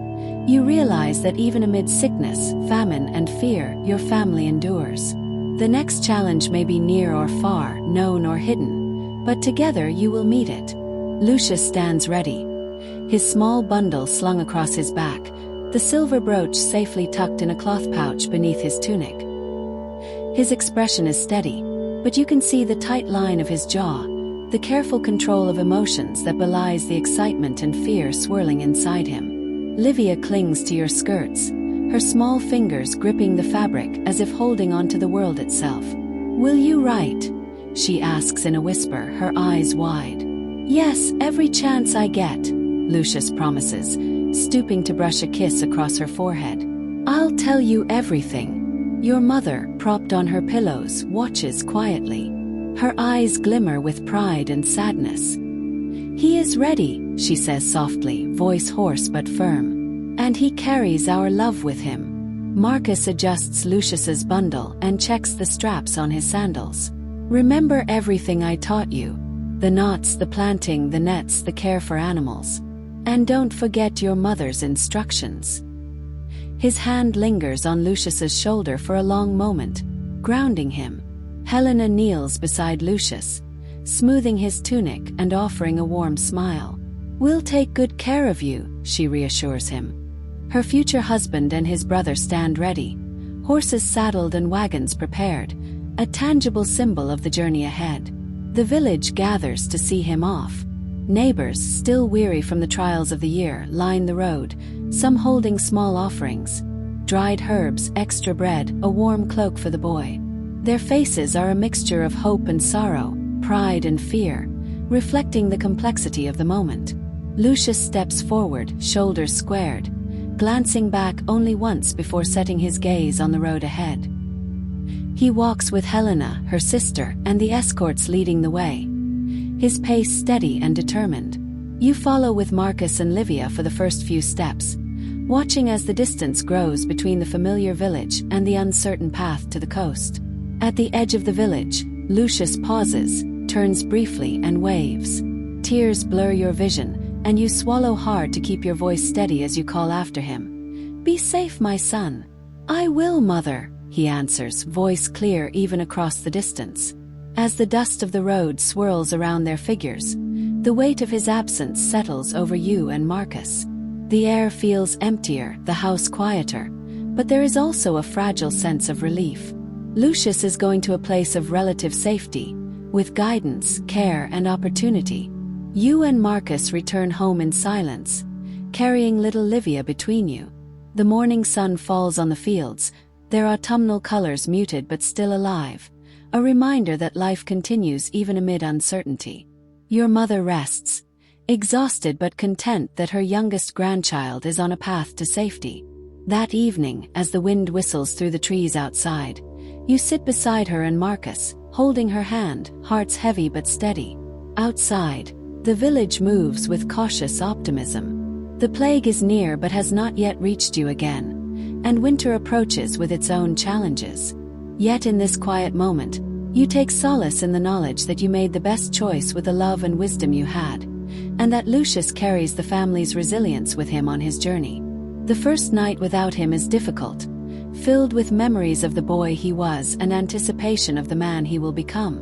Speaker 1: you realize that even amid sickness, famine, and fear, your family endures. The next challenge may be near or far, known or hidden, but together you will meet it. Lucius stands ready, his small bundle slung across his back, the silver brooch safely tucked in a cloth pouch beneath his tunic. His expression is steady, but you can see the tight line of his jaw, the careful control of emotions that belies the excitement and fear swirling inside him. Livia clings to your skirts, her small fingers gripping the fabric as if holding onto the world itself. "Will you write?" she asks in a whisper, her eyes wide. "Yes, every chance I get," Lucius promises, stooping to brush a kiss across her forehead. "I'll tell you everything." Your mother, propped on her pillows, watches quietly. Her eyes glimmer with pride and sadness. "He is ready," she says softly, voice hoarse but firm. "And he carries our love with him." Marcus adjusts Lucius's bundle and checks the straps on his sandals. "Remember everything I taught you. The knots, the planting, the nets, the care for animals. And don't forget your mother's instructions." His hand lingers on Lucius's shoulder for a long moment, grounding him. Helena kneels beside Lucius, smoothing his tunic and offering a warm smile. "We'll take good care of you," she reassures him. Her future husband and his brother stand ready, horses saddled and wagons prepared, a tangible symbol of the journey ahead. The village gathers to see him off. Neighbors, still weary from the trials of the year, line the road, some holding small offerings. Dried herbs, extra bread, a warm cloak for the boy. Their faces are a mixture of hope and sorrow, pride and fear, reflecting the complexity of the moment. Lucius steps forward, shoulders squared, glancing back only once before setting his gaze on the road ahead. He walks with Helena, her sister, and the escorts leading the way, his pace steady and determined. You follow with Marcus and Livia for the first few steps, watching as the distance grows between the familiar village and the uncertain path to the coast. At the edge of the village, Lucius pauses, turns briefly and waves. Tears blur your vision, and you swallow hard to keep your voice steady as you call after him. "Be safe, my son." "I will, mother," he answers, voice clear even across the distance. As the dust of the road swirls around their figures, the weight of his absence settles over you and Marcus. The air feels emptier, the house quieter, but there is also a fragile sense of relief. Lucius is going to a place of relative safety, with guidance, care, and opportunity. You and Marcus return home in silence, carrying little Livia between you. The morning sun falls on the fields, their autumnal colors muted but still alive, a reminder that life continues even amid uncertainty. Your mother rests, exhausted but content that her youngest grandchild is on a path to safety. That evening, as the wind whistles through the trees outside, you sit beside her and Marcus, holding her hand, hearts heavy but steady. Outside, the village moves with cautious optimism. The plague is near but has not yet reached you again, and winter approaches with its own challenges. Yet in this quiet moment, you take solace in the knowledge that you made the best choice with the love and wisdom you had, and that Lucius carries the family's resilience with him on his journey. The first night without him is difficult, filled with memories of the boy he was and anticipation of the man he will become.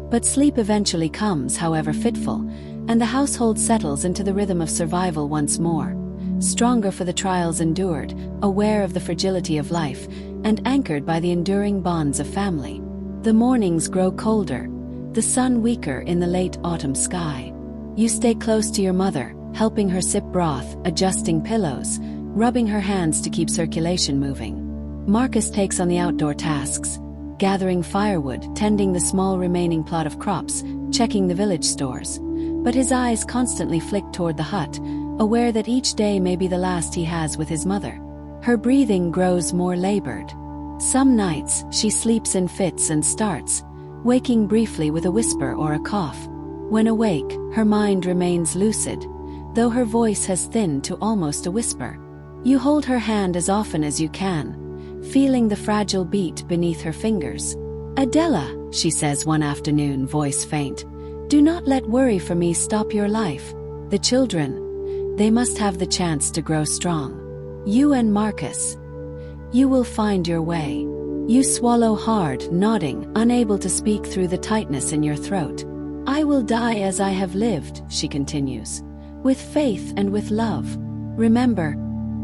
Speaker 1: But sleep eventually comes, however fitful, and the household settles into the rhythm of survival once more, stronger for the trials endured, aware of the fragility of life, and anchored by the enduring bonds of family. The mornings grow colder, the sun weaker in the late autumn sky. You stay close to your mother, helping her sip broth, adjusting pillows, rubbing her hands to keep circulation moving. Marcus takes on the outdoor tasks, gathering firewood, tending the small remaining plot of crops, checking the village stores. But his eyes constantly flick toward the hut, aware that each day may be the last he has with his mother. Her breathing grows more labored. Some nights, she sleeps in fits and starts, waking briefly with a whisper or a cough. When awake, her mind remains lucid, though her voice has thinned to almost a whisper. You hold her hand as often as you can, feeling the fragile beat beneath her fingers. "Adela," she says one afternoon, voice faint, "do not let worry for me stop your life. The children, they must have the chance to grow strong. You and Marcus, you will find your way." You swallow hard, nodding, unable to speak through the tightness in your throat. "I will die as I have lived," she continues, "with faith and with love. Remember,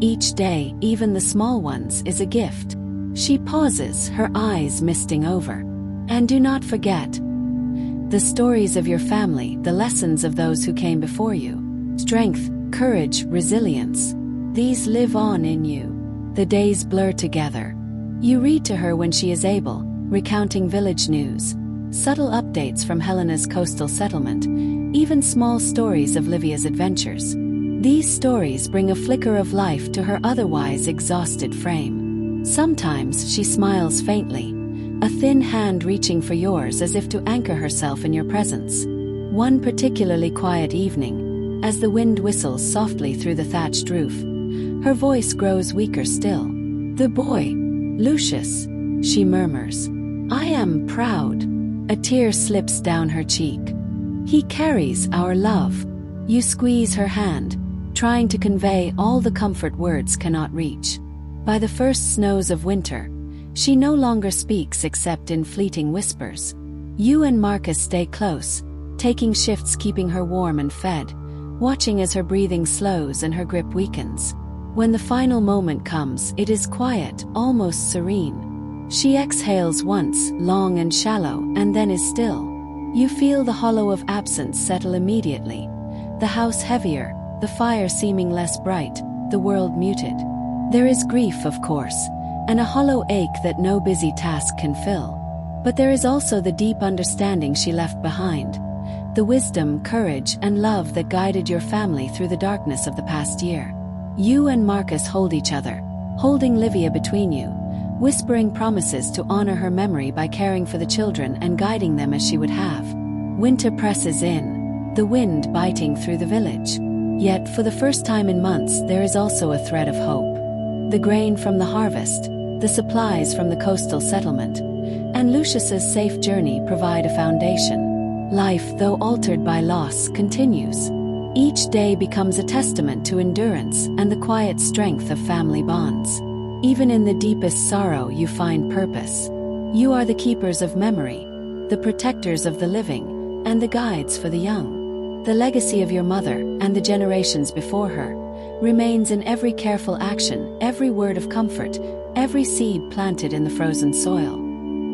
Speaker 1: each day, even the small ones, is a gift." She pauses, her eyes misting over. "And do not forget the stories of your family, the lessons of those who came before you. Strength, courage, resilience. These live on in you." The days blur together. You read to her when she is able, recounting village news, subtle updates from Helena's coastal settlement, even small stories of Livia's adventures. These stories bring a flicker of life to her otherwise exhausted frame. Sometimes she smiles faintly, a thin hand reaching for yours as if to anchor herself in your presence. One particularly quiet evening, as the wind whistles softly through the thatched roof, her voice grows weaker still. "The boy, Lucius," she murmurs. "I am proud." A tear slips down her cheek. "He carries our love." You squeeze her hand, trying to convey all the comfort words cannot reach. By the first snows of winter, she no longer speaks except in fleeting whispers. You and Marcus stay close, taking shifts keeping her warm and fed, watching as her breathing slows and her grip weakens. When the final moment comes, it is quiet, almost serene. She exhales once, long and shallow, and then is still. You feel the hollow of absence settle immediately, the house heavier, the fire seeming less bright, the world muted. There is grief, of course, and a hollow ache that no busy task can fill. But there is also the deep understanding she left behind, the wisdom, courage, and love that guided your family through the darkness of the past year. You and Marcus hold each other, holding Livia between you, whispering promises to honor her memory by caring for the children and guiding them as she would have. Winter presses in, the wind biting through the village. Yet, for the first time in months, there is also a thread of hope. The grain from the harvest, the supplies from the coastal settlement, and Lucius's safe journey provide a foundation. Life, though altered by loss, continues. Each day becomes a testament to endurance and the quiet strength of family bonds. Even in the deepest sorrow you find purpose. You are the keepers of memory, the protectors of the living, and the guides for the young. The legacy of your mother, and the generations before her, remains in every careful action, every word of comfort, every seed planted in the frozen soil.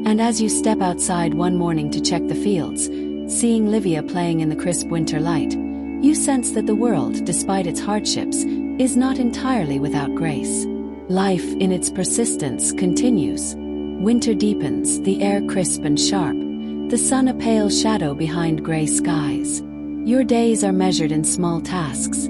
Speaker 1: And as you step outside one morning to check the fields, seeing Livia playing in the crisp winter light, you sense that the world, despite its hardships, is not entirely without grace. Life, in its persistence, continues. Winter deepens, the air crisp and sharp, the sun a pale shadow behind gray skies. Your days are measured in small tasks.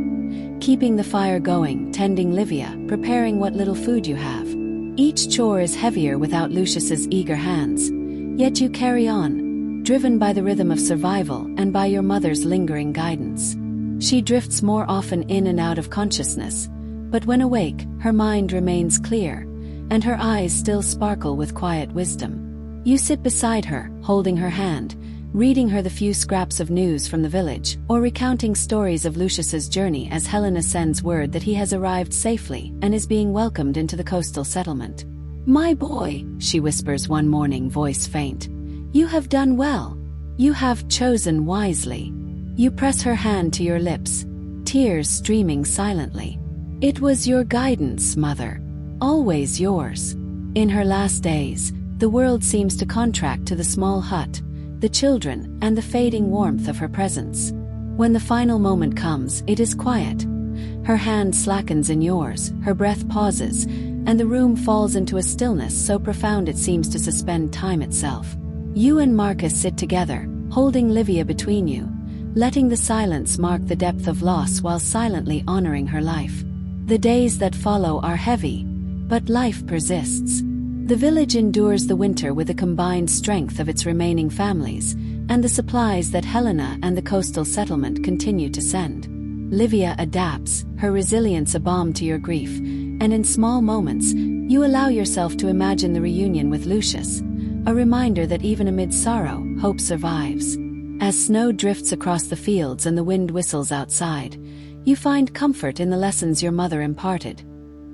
Speaker 1: Keeping the fire going, tending Livia, preparing what little food you have. Each chore is heavier without Lucius's eager hands, yet you carry on, driven by the rhythm of survival and by your mother's lingering guidance. She drifts more often in and out of consciousness, but when awake, her mind remains clear, and her eyes still sparkle with quiet wisdom. You sit beside her, holding her hand, reading her the few scraps of news from the village, or recounting stories of Lucius's journey as Helena sends word that he has arrived safely and is being welcomed into the coastal settlement. "My boy," she whispers one morning, voice faint, "you have done well. You have chosen wisely." You press her hand to your lips, tears streaming silently. "It was your guidance, mother. Always yours." In her last days, the world seems to contract to the small hut, the children, and the fading warmth of her presence. When the final moment comes, it is quiet. Her hand slackens in yours, her breath pauses, and the room falls into a stillness so profound it seems to suspend time itself. You and Marcus sit together, holding Livia between you, letting the silence mark the depth of loss while silently honoring her life. The days that follow are heavy, but life persists. The village endures the winter with the combined strength of its remaining families, and the supplies that Helena and the coastal settlement continue to send. Livia adapts, her resilience a balm to your grief, and in small moments, you allow yourself to imagine the reunion with Lucius, a reminder that even amid sorrow, hope survives. As snow drifts across the fields and the wind whistles outside, you find comfort in the lessons your mother imparted.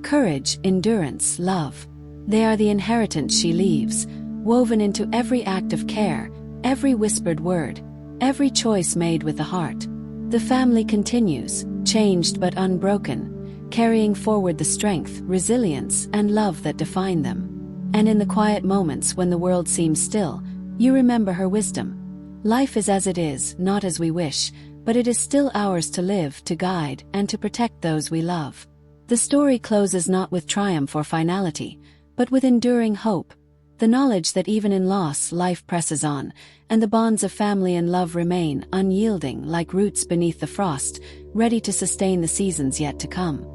Speaker 1: Courage, endurance, love. They are the inheritance she leaves, woven into every act of care, every whispered word, every choice made with the heart. The family continues, changed but unbroken, carrying forward the strength, resilience, and love that define them. And in the quiet moments when the world seems still, you remember her wisdom. Life is as it is, not as we wish, but it is still ours to live, to guide, and to protect those we love. The story closes not with triumph or finality, but with enduring hope, the knowledge that even in loss life presses on, and the bonds of family and love remain unyielding like roots beneath the frost, ready to sustain the seasons yet to come.